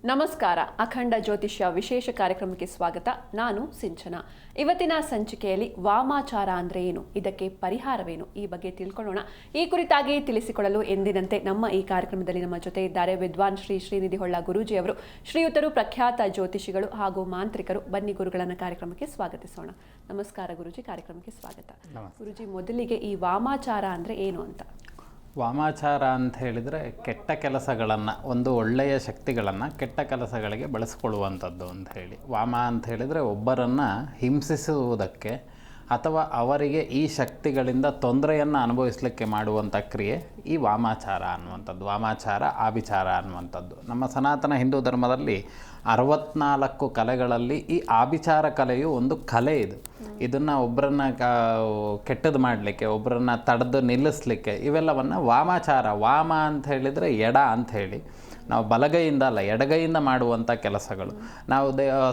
ನಮಸ್ಕಾರ. ಅಖಂಡ ಜ್ಯೋತಿಷ್ಯ ವಿಶೇಷ ಕಾರ್ಯಕ್ರಮಕ್ಕೆ ಸ್ವಾಗತ. ನಾನು ಸಿಂಚನ. ಇವತ್ತಿನ ಸಂಚಿಕೆಯಲ್ಲಿ ವಾಮಾಚಾರ ಅಂದ್ರೆ ಏನು, ಇದಕ್ಕೆ ಪರಿಹಾರವೇನು, ಈ ಬಗ್ಗೆ ತಿಳ್ಕೊಳ್ಳೋಣ. ಈ ಕುರಿತಾಗಿ ತಿಳಿಸಿಕೊಳ್ಳಲು ಎಂದಿನಂತೆ ನಮ್ಮ ಈ ಕಾರ್ಯಕ್ರಮದಲ್ಲಿ ನಮ್ಮ ಜೊತೆ ಇದ್ದಾರೆ ವಿದ್ವಾನ್ ಶ್ರೀ ಶ್ರೀನಿಧಿ ಹೊಳ್ಳ ಗುರೂಜಿ ಅವರು. ಶ್ರೀಯುತರು ಪ್ರಖ್ಯಾತ ಜ್ಯೋತಿಷಿಗಳು ಹಾಗೂ ಮಾಂತ್ರಿಕರು. ಬನ್ನಿ ಗುರುಗಳನ್ನ ಕಾರ್ಯಕ್ರಮಕ್ಕೆ ಸ್ವಾಗತಿಸೋಣ. ನಮಸ್ಕಾರ ಗುರುಜಿ, ಕಾರ್ಯಕ್ರಮಕ್ಕೆ ಸ್ವಾಗತ. ಗುರುಜಿ, ಮೊದಲಿಗೆ ಈ ವಾಮಾಚಾರ ಅಂದ್ರೆ ಏನು ಅಂತ. ವಾಮಾಚಾರ ಅಂತ ಹೇಳಿದರೆ ಕೆಟ್ಟ ಕೆಲಸಗಳನ್ನು, ಒಂದು ಒಳ್ಳೆಯ ಶಕ್ತಿಗಳನ್ನು ಕೆಟ್ಟ ಕೆಲಸಗಳಿಗೆ ಬಳಸ್ಕೊಳ್ಳುವಂಥದ್ದು ಅಂತ ಹೇಳಿ. ವಾಮ ಅಂತ ಹೇಳಿದರೆ ಒಬ್ಬರನ್ನು ಹಿಂಸಿಸುವುದಕ್ಕೆ ಅಥವಾ ಅವರಿಗೆ ಈ ಶಕ್ತಿಗಳಿಂದ ತೊಂದರೆಯನ್ನು ಅನುಭವಿಸಲಿಕ್ಕೆ ಮಾಡುವಂಥ ಕ್ರಿಯೆ ಈ ವಾಮಾಚಾರ ಅನ್ನುವಂಥದ್ದು. ವಾಮಾಚಾರ, ಆಭಿಚಾರ ಅನ್ನುವಂಥದ್ದು. ನಮ್ಮ ಸನಾತನ ಹಿಂದೂ ಧರ್ಮದಲ್ಲಿ 64 ಕಲೆಗಳಲ್ಲಿ ಈ ಆಭಿಚಾರ ಕಲೆಯು ಒಂದು ಕಲೆ. ಇದನ್ನು ಒಬ್ಬರನ್ನ ಕೆಟ್ಟದ್ದು ಮಾಡಲಿಕ್ಕೆ, ಒಬ್ಬರನ್ನ ತಡೆದು ನಿಲ್ಲಿಸಲಿಕ್ಕೆ ಇವೆಲ್ಲವನ್ನು ವಾಮಾಚಾರ. ವಾಮ ಅಂತ ಹೇಳಿದರೆ ಎಡ ಅಂತ ಹೇಳಿ, ನಾವು ಬಲಗೈಯಿಂದ ಅಲ್ಲ ಎಡಗೈಯಿಂದ ಮಾಡುವಂಥ ಕೆಲಸಗಳು. ನಾವು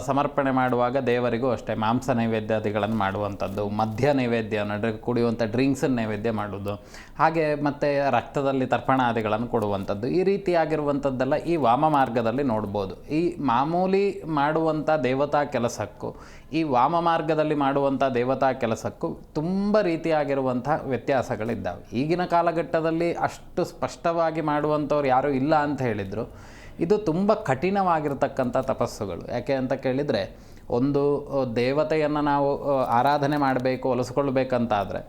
ಸಮರ್ಪಣೆ ಮಾಡುವಾಗ ದೇವರಿಗೂ ಅಷ್ಟೇ ಮಾಂಸ ನೈವೇದ್ಯಾದಿಗಳನ್ನು ಮಾಡುವಂಥದ್ದು, ಮದ್ಯ ನೈವೇದ್ಯ ಕುಡಿಯುವಂಥ ಡ್ರಿಂಕ್ಸನ್ನು ನೈವೇದ್ಯ ಮಾಡೋದು, ಹಾಗೆ ಮತ್ತು ರಕ್ತದಲ್ಲಿ ತರ್ಪಣಾದಿಗಳನ್ನು ಕೊಡುವಂಥದ್ದು, ಈ ರೀತಿಯಾಗಿರುವಂಥದ್ದೆಲ್ಲ ಈ ವಾಮ ಮಾರ್ಗದಲ್ಲಿ ನೋಡ್ಬೋದು. ಈ ಮಾಮೂಲಿ ಮಾಡುವಂಥ ದೇವತಾ ಕೆಲಸಕ್ಕೂ ಈ ವಾಮ ಮಾರ್ಗದಲ್ಲಿ ಮಾಡುವಂಥ ದೇವತಾ ಕೆಲಸಕ್ಕೂ ತುಂಬ ರೀತಿಯಾಗಿರುವಂಥ ವ್ಯತ್ಯಾಸಗಳಿದ್ದಾವೆ. ಈಗಿನ ಕಾಲಘಟ್ಟದಲ್ಲಿ ಅಷ್ಟು ಸ್ಪಷ್ಟವಾಗಿ ಮಾಡುವಂಥವ್ರು ಯಾರೂ ಇಲ್ಲ ಅಂತ ಹೇಳಿದರು. ಇದು ತುಂಬ ಕಠಿಣವಾಗಿರ್ತಕ್ಕಂಥ ತಪಸ್ಸುಗಳು. ಯಾಕೆ ಅಂತ ಕೇಳಿದರೆ, ಒಂದು ದೇವತೆಯನ್ನು ನಾವು ಆರಾಧನೆ ಮಾಡಬೇಕು, ಒಲಿಸ್ಕೊಳ್ಬೇಕಂತಾದರೆ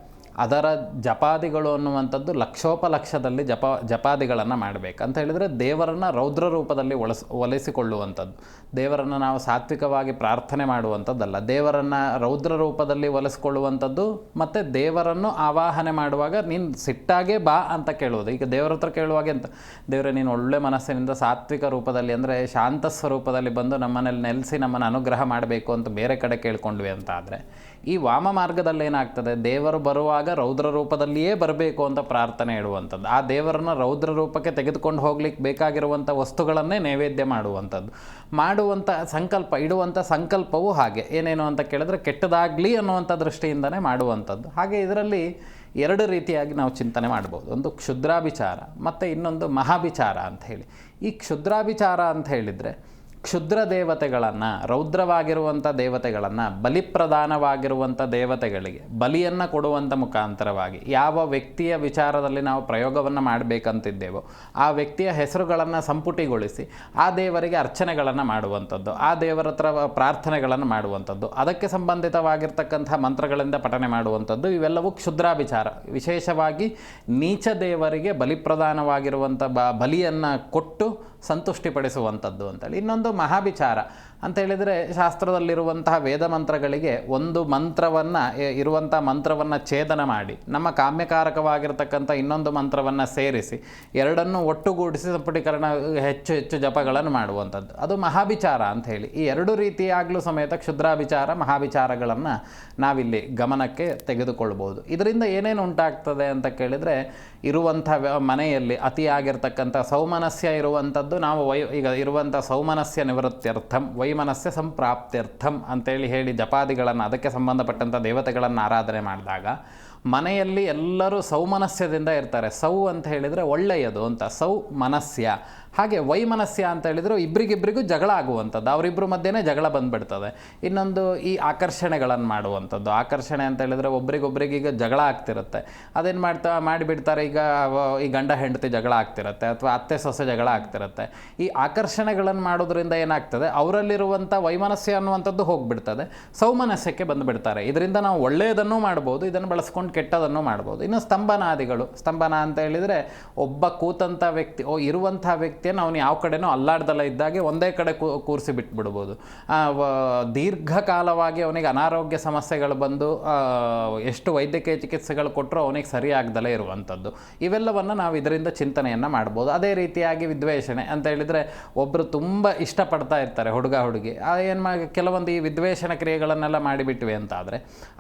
ಅದರ ಜಪಾದಿಗಳು ಅನ್ನುವಂಥದ್ದು ಲಕ್ಷೋಪಲಕ್ಷದಲ್ಲಿ ಜಪಾದಿಗಳನ್ನು ಮಾಡಬೇಕು. ಅಂತ ಹೇಳಿದರೆ ದೇವರನ್ನು ರೌದ್ರ ರೂಪದಲ್ಲಿ ಒಲಿಸಿಕೊಳ್ಳುವಂಥದ್ದು. ದೇವರನ್ನು ನಾವು ಸಾತ್ವಿಕವಾಗಿ ಪ್ರಾರ್ಥನೆ ಮಾಡುವಂಥದ್ದಲ್ಲ, ದೇವರನ್ನು ರೌದ್ರ ರೂಪದಲ್ಲಿ ಒಲಿಸ್ಕೊಳ್ಳುವಂಥದ್ದು. ಮತ್ತು ದೇವರನ್ನು ಆವಾಹನೆ ಮಾಡುವಾಗ ನೀನು ಸಿಟ್ಟಾಗೇ ಬಾ ಅಂತ ಕೇಳುವುದು. ಈಗ ದೇವರ ಹತ್ರ ಕೇಳುವಾಗೆ ಅಂತ, ದೇವರೇ ನೀನು ಒಳ್ಳೆ ಮನಸ್ಸಿನಿಂದ ಸಾತ್ವಿಕ ರೂಪದಲ್ಲಿ ಅಂದರೆ ಶಾಂತ ಸ್ವರೂಪದಲ್ಲಿ ಬಂದು ನಮ್ಮನೇಲಿ ನೆಲೆಸಿ ನಮ್ಮನ್ನು ಅನುಗ್ರಹ ಮಾಡಬೇಕು ಅಂತ ಬೇರೆ ಕಡೆ ಕೇಳ್ಕೊಂಡ್ವಿ ಅಂತ ಆದರೆ, ಈ ವಾಮ ಮಾರ್ಗದಲ್ಲಿ ಏನಾಗ್ತದೆ, ದೇವರು ಬರುವಾಗ ರೌದ್ರ ರೂಪದಲ್ಲಿಯೇ ಬರಬೇಕು ಅಂತ ಪ್ರಾರ್ಥನೆ ಇಡುವಂಥದ್ದು. ಆ ದೇವರನ್ನು ರೌದ್ರ ರೂಪಕ್ಕೆ ತೆಗೆದುಕೊಂಡು ಹೋಗ್ಲಿಕ್ಕೆ ಬೇಕಾಗಿರುವಂಥ ವಸ್ತುಗಳನ್ನೇ ನೈವೇದ್ಯ ಮಾಡುವಂಥ ಸಂಕಲ್ಪ, ಇಡುವಂಥ ಸಂಕಲ್ಪವೂ ಹಾಗೆ. ಏನೇನು ಅಂತ ಕೇಳಿದ್ರೆ ಕೆಟ್ಟದಾಗಲಿ ಅನ್ನುವಂಥ ದೃಷ್ಟಿಯಿಂದನೇ ಮಾಡುವಂಥದ್ದು. ಹಾಗೆ ಇದರಲ್ಲಿ ಎರಡು ರೀತಿಯಾಗಿ ನಾವು ಚಿಂತನೆ ಮಾಡ್ಬೋದು. ಒಂದು ಕ್ಷುದ್ರಾಭಿಚಾರ ಮತ್ತು ಇನ್ನೊಂದು ಮಹಾಭಿಚಾರ ಅಂತ ಹೇಳಿ. ಈ ಕ್ಷುದ್ರಾಭಿಚಾರ ಅಂತ ಹೇಳಿದರೆ, ಕ್ಷುದ್ರ ದೇವತೆಗಳನ್ನು, ರೌದ್ರವಾಗಿರುವಂಥ ದೇವತೆಗಳನ್ನು, ಬಲಿಪ್ರಧಾನವಾಗಿರುವಂಥ ದೇವತೆಗಳಿಗೆ ಬಲಿಯನ್ನು ಕೊಡುವಂಥ ಮುಖಾಂತರವಾಗಿ ಯಾವ ವ್ಯಕ್ತಿಯ ವಿಚಾರದಲ್ಲಿ ನಾವು ಪ್ರಯೋಗವನ್ನು ಮಾಡಬೇಕಂತಿದ್ದೇವೋ ಆ ವ್ಯಕ್ತಿಯ ಹೆಸರುಗಳನ್ನು ಸಂಪುಟಿಗೊಳಿಸಿ ಆ ದೇವರಿಗೆ ಅರ್ಚನೆಗಳನ್ನು ಮಾಡುವಂಥದ್ದು, ಆ ದೇವರ ಹತ್ರ ಪ್ರಾರ್ಥನೆಗಳನ್ನು ಮಾಡುವಂಥದ್ದು, ಅದಕ್ಕೆ ಸಂಬಂಧಿತವಾಗಿರ್ತಕ್ಕಂಥ ಮಂತ್ರಗಳಿಂದ ಪಠನೆ ಮಾಡುವಂಥದ್ದು, ಇವೆಲ್ಲವೂ ಕ್ಷುದ್ರಾಭಿಚಾರ. ವಿಶೇಷವಾಗಿ ನೀಚ ದೇವರಿಗೆ ಬಲಿಪ್ರಧಾನವಾಗಿರುವಂಥ ಬಲಿಯನ್ನು ಕೊಟ್ಟು ಸಂತುಷ್ಟಿಪಡಿಸುವಂಥದ್ದು ಅಂತೇಳಿ. ಇನ್ನೊಂದು ಮಹಾಭಿಚಾರ ಅಂತ ಹೇಳಿದರೆ, ಶಾಸ್ತ್ರದಲ್ಲಿರುವಂತಹ ವೇದ ಮಂತ್ರಗಳಿಗೆ ಒಂದು ಮಂತ್ರವನ್ನು ಇರುವಂಥ ಮಂತ್ರವನ್ನು ಛೇದನ ಮಾಡಿ ನಮ್ಮ ಕಾಮ್ಯಕಾರಕವಾಗಿರ್ತಕ್ಕಂಥ ಇನ್ನೊಂದು ಮಂತ್ರವನ್ನು ಸೇರಿಸಿ ಎರಡನ್ನೂ ಒಟ್ಟುಗೂಡಿಸಿ ಸಂಪುಟೀಕರಣ ಹೆಚ್ಚು ಜಪಗಳನ್ನು ಮಾಡುವಂಥದ್ದು, ಅದು ಮಹಾಭಿಚಾರ ಅಂತ ಹೇಳಿ. ಈ ಎರಡು ರೀತಿಯಾಗಲೂ ಸಮೇತ ಕ್ಷುದ್ರಾಭಿಚಾರ, ಮಹಾಭಿಚಾರಗಳನ್ನು ನಾವಿಲ್ಲಿ ಗಮನಕ್ಕೆ ತೆಗೆದುಕೊಳ್ಬೋದು. ಇದರಿಂದ ಏನೇನು ಉಂಟಾಗ್ತದೆ ಅಂತ ಕೇಳಿದರೆ, ಇರುವಂಥ ಮನೆಯಲ್ಲಿ ಅತಿಯಾಗಿರ್ತಕ್ಕಂಥ ಸೌಮನಸ್ಯ ಇರುವಂಥದ್ದು, ನಾವು ಈಗ ಇರುವಂಥ ಸೌಮನಸ್ಯ ನಿವೃತ್ತ್ಯರ್ಥಂ ವೈಮನಸ್ಯ ಸಂಪ್ರಾಪ್ತ್ಯರ್ಥಂ ಅಂತೇಳಿ ಹೇಳಿ ಜಪಾದಿಗಳನ್ನು, ಅದಕ್ಕೆ ಸಂಬಂಧಪಟ್ಟಂಥ ದೇವತೆಗಳನ್ನು ಆರಾಧನೆ ಮಾಡಿದಾಗ ಮನೆಯಲ್ಲಿ ಎಲ್ಲರೂ ಸೌಮನಸ್ಯದಿಂದ ಇರ್ತಾರೆ. ಸೌ ಅಂತ ಹೇಳಿದರೆ ಒಳ್ಳೆಯದು ಅಂತ, ಸೌ ಮನಸ್ಯ. ಹಾಗೆ ವೈಮನಸ್ಯ ಅಂತ ಹೇಳಿದ್ರು ಇಬ್ಬರಿಗಿಬ್ಬರಿಗೂ ಜಗಳ ಆಗುವಂಥದ್ದು, ಅವರಿಬ್ಬರ ಮಧ್ಯೆನೇ ಜಗಳ ಬಂದುಬಿಡ್ತದೆ. ಇನ್ನೊಂದು ಈ ಆಕರ್ಷಣೆಗಳನ್ನು ಮಾಡುವಂಥದ್ದು. ಆಕರ್ಷಣೆ ಅಂತ ಹೇಳಿದರೆ ಒಬ್ರಿಗೊಬ್ರಿಗೆ ಈಗ ಜಗಳ ಆಗ್ತಿರುತ್ತೆ, ಅದೇನು ಮಾಡಿಬಿಡ್ತಾರೆ, ಈಗ ಈ ಗಂಡ ಹೆಂಡತಿ ಜಗಳ ಆಗ್ತಿರುತ್ತೆ ಅಥವಾ ಅತ್ತೆ ಸೊಸೆ ಜಗಳ ಆಗ್ತಿರುತ್ತೆ. ಈ ಆಕರ್ಷಣೆಗಳನ್ನು ಮಾಡೋದ್ರಿಂದ ಏನಾಗ್ತದೆ, ಅವರಲ್ಲಿರುವಂಥ ವೈಮನಸ್ಯ ಅನ್ನುವಂಥದ್ದು ಹೋಗಿಬಿಡ್ತದೆ, ಸೌಮನಸ್ಯಕ್ಕೆ ಬಂದುಬಿಡ್ತಾರೆ. ಇದರಿಂದ ನಾವು ಒಳ್ಳೆಯದನ್ನು ಮಾಡ್ಬೋದು, ಇದನ್ನು ಬಳಸ್ಕೊಂಡು ಕೆಟ್ಟದನ್ನು ಮಾಡ್ಬೋದು. ಇನ್ನು ಸ್ತಂಭನಾದಿಗಳು. ಸ್ತಂಭನ ಅಂತ ಹೇಳಿದರೆ ಒಬ್ಬ ಕೂತಂಥ ವ್ಯಕ್ತಿ, ಇರುವಂಥ ವ್ಯಕ್ತಿಯನ್ನು ಅವನು ಯಾವ ಕಡೆನೂ ಅಲ್ಲಾಡ್ದಲ್ಲ ಇದ್ದಾಗೆ ಒಂದೇ ಕಡೆ ಕೂರಿಸಿ ಬಿಟ್ಬಿಡ್ಬೋದು. ದೀರ್ಘಕಾಲವಾಗಿ ಅವನಿಗೆ ಅನಾರೋಗ್ಯ ಸಮಸ್ಯೆಗಳು ಬಂದು ಎಷ್ಟು ವೈದ್ಯಕೀಯ ಚಿಕಿತ್ಸೆಗಳು ಕೊಟ್ಟರೂ ಅವನಿಗೆ ಸರಿಯಾಗ್ದಲೇ ಇರುವಂಥದ್ದು. ಇವೆಲ್ಲವನ್ನು ನಾವು ಇದರಿಂದ ಚಿಂತನೆಯನ್ನು ಮಾಡ್ಬೋದು. ಅದೇ ರೀತಿಯಾಗಿ ವಿದ್ವೇಷಣೆ ಅಂತ ಹೇಳಿದರೆ, ಒಬ್ಬರು ತುಂಬ ಇಷ್ಟಪಡ್ತಾ ಇರ್ತಾರೆ ಹುಡುಗ ಹುಡುಗಿ, ಕೆಲವೊಂದು ಈ ವಿದ್ವೇಷಣ ಕ್ರಿಯೆಗಳನ್ನೆಲ್ಲ ಮಾಡಿಬಿಟ್ವಿ ಅಂತಾದರೆ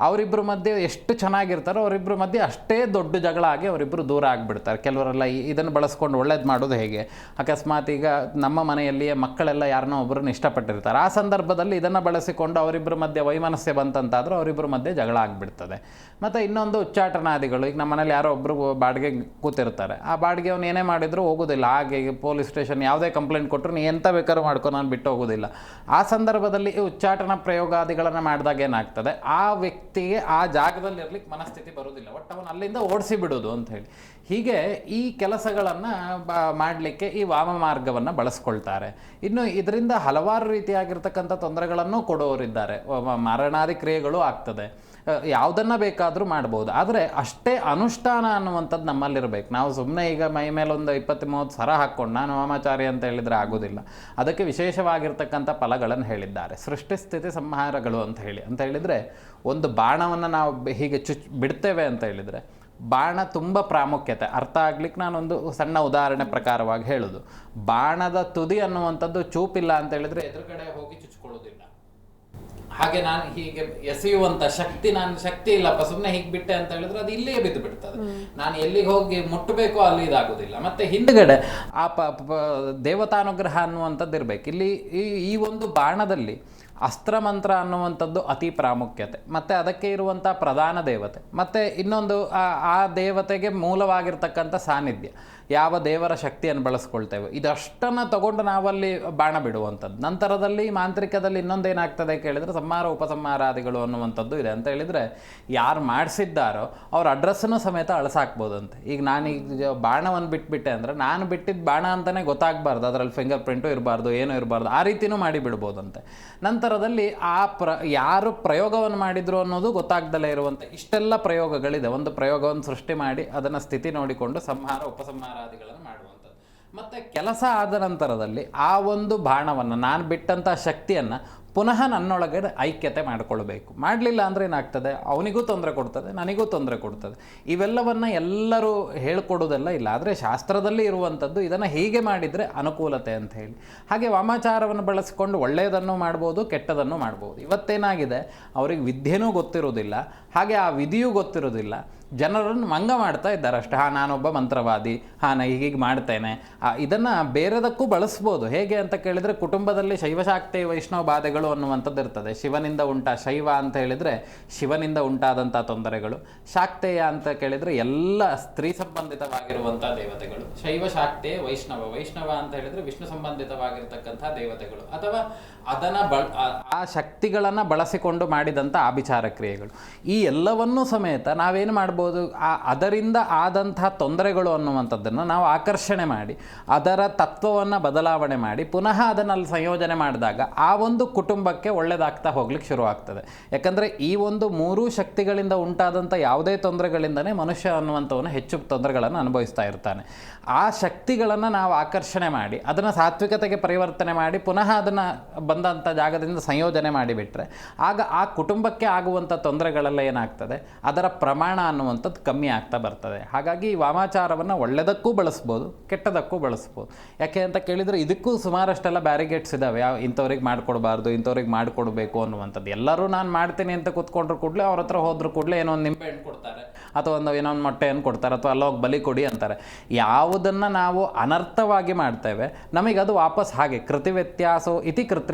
ಅವರಿಬ್ಬರ ಮಧ್ಯೆ ಎಷ್ಟು ಚೆನ್ನಾಗಿರ್ತಾರೋ ಮಾಡ್ತಾರೆ, ಅವರಿಬ್ಬರ ಮಧ್ಯೆ ಅಷ್ಟೇ ದೊಡ್ಡ ಜಗಳ ಆಗಿ ಅವರಿಬ್ಬರು ದೂರ ಆಗಿಬಿಡ್ತಾರೆ. ಕೆಲವರೆಲ್ಲ ಇದನ್ನು ಬಳಸ್ಕೊಂಡು ಒಳ್ಳೇದು ಮಾಡೋದು ಹೇಗೆ, ಅಕಸ್ಮಾತ್ ಈಗ ನಮ್ಮ ಮನೆಯಲ್ಲಿಯೇ ಮಕ್ಕಳೆಲ್ಲ ಯಾರನ್ನೋ ಒಬ್ಬರನ್ನ ಇಷ್ಟಪಟ್ಟಿರ್ತಾರೆ, ಆ ಸಂದರ್ಭದಲ್ಲಿ ಇದನ್ನು ಬಳಸಿಕೊಂಡು ಅವರಿಬ್ಬರ ಮಧ್ಯೆ ವೈಮನಸ್ಯ ಬಂತಂತಾದರೂ ಅವರಿಬ್ಬರ ಮಧ್ಯೆ ಜಗಳ ಆಗಿಬಿಡ್ತದೆ. ಮತ್ತು ಇನ್ನೊಂದು ಉಚ್ಚಾಟನಾದಿಗಳು, ಈಗ ನಮ್ಮ ಮನೇಲಿ ಯಾರೋ ಒಬ್ಬರು ಬಾಡಿಗೆ ಕೂತಿರ್ತಾರೆ, ಆ ಬಾಡಿಗೆ ಅವ್ನು ಏನೇ ಮಾಡಿದರೂ ಹೋಗೋದಿಲ್ಲ, ಹಾಗೆ ಪೊಲೀಸ್ ಸ್ಟೇಷನ್ ಯಾವುದೇ ಕಂಪ್ಲೇಂಟ್ ಕೊಟ್ಟರು ನೀ ಎಂಥ ಬೇಕಾದ್ರೂ ಮಾಡ್ಕೊ, ನಾನು ಬಿಟ್ಟು ಹೋಗೋದಿಲ್ಲ. ಆ ಸಂದರ್ಭದಲ್ಲಿ ಈ ಉಚ್ಚಾಟನ ಪ್ರಯೋಗಾದಿಗಳನ್ನು ಮಾಡಿದಾಗ ಏನಾಗ್ತದೆ, ಆ ವ್ಯಕ್ತಿಗೆ ಆ ಜಾಗದಲ್ಲಿ ಇರ್ಲಿಕ್ಕೆ ಮನಸ್ಥಿತಿ ಬರೋದಿಲ್ಲ, ಒಟ್ಟು ಅವನು ಅಲ್ಲಿಂದ ಓಡಿಸಿ ಬಿಡೋದು ಅಂತ ಹೇಳಿ. ಹೀಗೆ ಈ ಕೆಲಸಗಳನ್ನು ಮಾಡಲಿಕ್ಕೆ ಈ ವಾಮ ಮಾರ್ಗವನ್ನು ಬಳಸ್ಕೊಳ್ತಾರೆ. ಇನ್ನು ಇದರಿಂದ ಹಲವಾರು ರೀತಿಯಾಗಿರ್ತಕ್ಕಂಥ ತೊಂದರೆಗಳನ್ನು ಕೊಡೋರಿದ್ದಾರೆ, ಮಾರಣಾದಿ ಕ್ರಿಯೆಗಳು ಆಗ್ತದೆ, ಯಾವುದನ್ನು ಬೇಕಾದರೂ ಮಾಡ್ಬೋದು. ಆದರೆ ಅಷ್ಟೇ ಅನುಷ್ಠಾನ ಅನ್ನುವಂಥದ್ದು ನಮ್ಮಲ್ಲಿರಬೇಕು. ನಾವು ಸುಮ್ಮನೆ ಈಗ ಮೈ ಮೇಲೊಂದು 20-30 ಸರ ಹಾಕ್ಕೊಂಡು ನಾನು ವಾಮಾಚಾರಿ ಅಂತ ಹೇಳಿದರೆ ಆಗೋದಿಲ್ಲ. ಅದಕ್ಕೆ ವಿಶೇಷವಾಗಿರ್ತಕ್ಕಂಥ ಫಲಗಳನ್ನು ಹೇಳಿದ್ದಾರೆ. ಸೃಷ್ಟಿ ಸ್ಥಿತಿ ಸಂಹಾರಗಳು ಅಂತ ಹೇಳಿದರೆ, ಒಂದು ಬಾಣವನ್ನು ನಾವು ಹೀಗೆ ಬಿಡ್ತೇವೆ ಅಂತ ಹೇಳಿದರೆ, ಬಾಣ ತುಂಬ ಪ್ರಾಮುಖ್ಯತೆ ಅರ್ಥ ಆಗ್ಲಿಕ್ಕೆ ನಾನೊಂದು ಸಣ್ಣ ಉದಾಹರಣೆ ಪ್ರಕಾರವಾಗಿ ಹೇಳೋದು. ಬಾಣದ ತುದಿ ಅನ್ನುವಂಥದ್ದು ಚೂಪಿಲ್ಲ ಅಂತ ಹೇಳಿದರೆ ಎದುರುಗಡೆ ಹೋಗಿ ಚುಚ್ಕೊಳ್ಳೋದಿಲ್ಲ. ಹಾಗೆ ನಾನು ಹೀಗೆ ಎಸೆಯುವಂಥ ಶಕ್ತಿ ಇಲ್ಲಪ್ಪ, ಸುಮ್ಮನೆ ಹೀಗೆ ಬಿಟ್ಟೆ ಅಂತ ಹೇಳಿದ್ರೆ ಅದು ಇಲ್ಲೇ ಬಿದ್ದು ಬಿಡ್ತದೆ. ನಾನು ಎಲ್ಲಿಗೆ ಹೋಗಿ ಮುಟ್ಟಬೇಕೋ ಅಲ್ಲಿ ಇದಾಗೋದಿಲ್ಲ. ಮತ್ತು ಹಿಂದ್ಗಡೆ ಆ ದೇವತಾನುಗ್ರಹ ಅನ್ನುವಂಥದ್ದು ಇರಬೇಕು. ಇಲ್ಲಿ ಈ ಒಂದು ಬಾಣದಲ್ಲಿ ಅಸ್ತ್ರಮಂತ್ರ ಅನ್ನುವಂಥದ್ದು ಅತಿ ಪ್ರಾಮುಖ್ಯತೆ, ಮತ್ತು ಅದಕ್ಕೆ ಇರುವಂಥ ಪ್ರಧಾನ ದೇವತೆ, ಮತ್ತು ಇನ್ನೊಂದು ಆ ದೇವತೆಗೆ ಮೂಲವಾಗಿರ್ತಕ್ಕಂಥ ಸಾನ್ನಿಧ್ಯ, ಯಾವ ದೇವರ ಶಕ್ತಿಯನ್ನು ಬಳಸ್ಕೊಳ್ತೇವೆ, ಇದಷ್ಟನ್ನು ತಗೊಂಡು ನಾವಲ್ಲಿ ಬಾಣ ಬಿಡುವಂಥದ್ದು. ನಂತರದಲ್ಲಿ ಮಾಂತ್ರಿಕದಲ್ಲಿ ಇನ್ನೊಂದೇನಾಗ್ತದೆ ಕೇಳಿದರೆ ಸಂಹಾರ ಉಪಸಂಹಾರಾದಿಗಳು ಅನ್ನುವಂಥದ್ದು ಇದೆ. ಅಂತ ಹೇಳಿದರೆ ಯಾರು ಮಾಡಿಸಿದ್ದಾರೋ ಅವ್ರ ಅಡ್ರೆಸ್ಸನ್ನು ಸಮೇತ ಅಳಸಾಕ್ಬೋದಂತೆ. ಈಗ ನಾನೀಗ ಬಾಣವನ್ನು ಬಿಟ್ಬಿಟ್ಟೆ ಅಂದರೆ ನಾನು ಬಿಟ್ಟಿದ್ದು ಬಾಣ ಅಂತಲೇ ಗೊತ್ತಾಗಬಾರ್ದು, ಅದರಲ್ಲಿ ಫಿಂಗರ್ ಪ್ರಿಂಟು ಇರಬಾರ್ದು, ಏನೂ ಇರಬಾರ್ದು, ಆ ರೀತಿಯೂ ಮಾಡಿ ಬಿಡ್ಬೋದಂತೆ. ನಂತರದಲ್ಲಿ ಯಾರು ಪ್ರಯೋಗವನ್ನು ಮಾಡಿದ್ರು ಅನ್ನೋದು ಗೊತ್ತಾಗ್ದಲೇ ಇರುವಂಥ ಇಷ್ಟೆಲ್ಲ ಪ್ರಯೋಗಗಳಿದೆ. ಒಂದು ಪ್ರಯೋಗವನ್ನು ಸೃಷ್ಟಿ ಮಾಡಿ ಅದನ್ನು ಸ್ಥಿತಿ ನೋಡಿಕೊಂಡು ಸಂಹಾರ ಉಪಸಂಹಾರಾದಿಗಳನ್ನು ಮಾಡುವಂಥದ್ದು. ಮತ್ತು ಕೆಲಸ ಆದ ನಂತರದಲ್ಲಿ ಆ ಒಂದು ಬಾಣವನ್ನು, ನಾನು ಬಿಟ್ಟಂಥ ಶಕ್ತಿಯನ್ನು ಪುನಃ ನನ್ನೊಳಗಡೆ ಐಕ್ಯತೆ ಮಾಡಿಕೊಳ್ಬೇಕು. ಮಾಡಲಿಲ್ಲ ಅಂದರೆ ಏನಾಗ್ತದೆ, ಅವನಿಗೂ ತೊಂದರೆ ಕೊಡ್ತದೆ, ನನಗೂ ತೊಂದರೆ ಕೊಡ್ತದೆ. ಇವೆಲ್ಲವನ್ನು ಎಲ್ಲರೂ ಹೇಳ್ಕೊಡೋದೆಲ್ಲ ಇಲ್ಲ, ಆದರೆ ಶಾಸ್ತ್ರದಲ್ಲಿ ಇರುವಂಥದ್ದು ಇದನ್ನು ಹೀಗೆ ಮಾಡಿದರೆ ಅನುಕೂಲತೆ ಅಂತ ಹೇಳಿ. ಹಾಗೆ ವಾಮಾಚಾರವನ್ನು ಬಳಸಿಕೊಂಡು ಒಳ್ಳೆಯದನ್ನು ಮಾಡ್ಬೋದು, ಕೆಟ್ಟದನ್ನು ಮಾಡ್ಬೋದು. ಇವತ್ತೇನಾಗಿದೆ, ಅವ್ರಿಗೆ ವಿದ್ಯೆನೂ ಗೊತ್ತಿರೋದಿಲ್ಲ, ಹಾಗೆ ಆ ವಿಧಿಯೂ ಗೊತ್ತಿರೋದಿಲ್ಲ, ಜನರನ್ನು ಮಂಗ ಮಾಡ್ತಾ ಇದ್ದಾರೆ ಅಷ್ಟೇ. ನಾನೊಬ್ಬ ಮಂತ್ರವಾದಿ, ನಾನು ಹೀಗೆ ಮಾಡ್ತೇನೆ. ಇದನ್ನು ಬೇರೆದಕ್ಕೂ ಬಳಸ್ಬೋದು. ಹೇಗೆ ಅಂತ ಕೇಳಿದರೆ, ಕುಟುಂಬದಲ್ಲಿ ಶೈವಶಾಕ್ತಿ ವೈಷ್ಣವ ಬಾಧೆಗಳು ಅನ್ನುವಂಥದ್ದು ಇರ್ತದೆ. ಶಿವನಿಂದ ಶೈವ ಅಂತ ಹೇಳಿದರೆ ಶಿವನಿಂದ ಉಂಟಾದಂಥ ತೊಂದರೆಗಳು, ಶಾಕ್ತೇಯ ಅಂತ ಕೇಳಿದರೆ ಎಲ್ಲ ಸ್ತ್ರೀ ಸಂಬಂಧಿತವಾಗಿರುವಂಥ ದೇವತೆಗಳು, ಶೈವಶಾಕ್ತೇಯ ವೈಷ್ಣವ ಅಂತ ಹೇಳಿದರೆ ವಿಷ್ಣು ಸಂಬಂಧಿತವಾಗಿರ್ತಕ್ಕಂಥ ದೇವತೆಗಳು, ಅಥವಾ ಅದನ್ನು ಆ ಶಕ್ತಿಗಳನ್ನು ಬಳಸಿಕೊಂಡು ಮಾಡಿದಂಥ ಆಭಿಚಾರ ಕ್ರಿಯೆಗಳು, ಈ ಎಲ್ಲವನ್ನೂ ಸಮೇತ ನಾವೇನು ಮಾಡ್ಬೋದು, ಅದರಿಂದ ಆದಂಥ ತೊಂದರೆಗಳು ಅನ್ನುವಂಥದ್ದನ್ನು ನಾವು ಆಕರ್ಷಣೆ ಮಾಡಿ ಅದರ ತತ್ವವನ್ನು ಬದಲಾವಣೆ ಮಾಡಿ ಪುನಃ ಅದನ್ನು ಅಲ್ಲಿ ಸಂಯೋಜನೆ ಮಾಡಿದಾಗ ಆ ಒಂದು ಕುಟುಂಬಕ್ಕೆ ಒಳ್ಳೆಯದಾಗ್ತಾ ಹೋಗ್ಲಿಕ್ಕೆ ಶುರುವಾಗ್ತದೆ. ಯಾಕಂದರೆ ಈ ಒಂದು ಮೂರೂ ಶಕ್ತಿಗಳಿಂದ ಉಂಟಾದಂಥ ಯಾವುದೇ ತೊಂದರೆಗಳಿಂದನೇ ಮನುಷ್ಯ ಅನ್ನುವಂಥವನು ಹೆಚ್ಚು ತೊಂದರೆಗಳನ್ನು ಅನುಭವಿಸ್ತಾ ಇರ್ತಾನೆ. ಆ ಶಕ್ತಿಗಳನ್ನು ನಾವು ಆಕರ್ಷಣೆ ಮಾಡಿ ಅದನ್ನು ಸಾತ್ವಿಕತೆಗೆ ಪರಿವರ್ತನೆ ಮಾಡಿ ಪುನಃ ಅದನ್ನು ಬಂದಂಥ ಜಾಗದಿಂದ ಸಂಯೋಜನೆ ಮಾಡಿಬಿಟ್ರೆ ಆಗ ಆ ಕುಟುಂಬಕ್ಕೆ ಆಗುವಂಥ ತೊಂದರೆಗಳೆಲ್ಲ ಏನಾಗ್ತದೆ, ಅದರ ಪ್ರಮಾಣ ಅನ್ನುವಂಥದ್ದು ಕಮ್ಮಿ ಆಗ್ತಾ ಬರ್ತದೆ. ಹಾಗಾಗಿ ವಾಮಾಚಾರವನ್ನು ಒಳ್ಳೆಯದಕ್ಕೂ ಬಳಸ್ಬೋದು, ಕೆಟ್ಟದಕ್ಕೂ ಬಳಸ್ಬೋದು. ಯಾಕೆ ಅಂತ ಕೇಳಿದರೆ ಇದಕ್ಕೂ ಸುಮಾರಷ್ಟೆಲ್ಲ ಬ್ಯಾರಿಗೇಟ್ಸ್ ಇದ್ದಾವೆ. ಇಂಥವ್ರಿಗೆ ಮಾಡಿಕೊಡ್ಬಾರ್ದು, ಇಂಥವ್ರಿಗೆ ಮಾಡಿಕೊಡ್ಬೇಕು ಅನ್ನುವಂಥದ್ದು. ಎಲ್ಲರೂ ನಾನು ಮಾಡ್ತೀನಿ ಅಂತ ಕೂತ್ಕೊಂಡ್ರು ಕೂಡಲೇ ಅವ್ರ ಹತ್ರ ಹೋದ್ರೂ ಕೂಡಲೇ ಏನೋ ಒಂದು ನಿಂಬೆಹಣ್ಣು ಕೊಡ್ತಾರೆ, ಅಥವಾ ಏನೋ ಒಂದು ಮೊಟ್ಟೆಯನ್ನು ಕೊಡ್ತಾರೆ, ಅಥವಾ ಅಲ್ಲೋಗಿ ಬಲಿ ಕೊಡಿ ಅಂತಾರೆ. ಯಾವುದನ್ನು ನಾವು ಅನರ್ಥವಾಗಿ ಮಾಡ್ತೇವೆ ನಮಗೆ ಅದು ವಾಪಸ್ ಹಾಗೆ. ಕೃತಿ ವ್ಯತ್ಯಾಸೋ ಇತಿ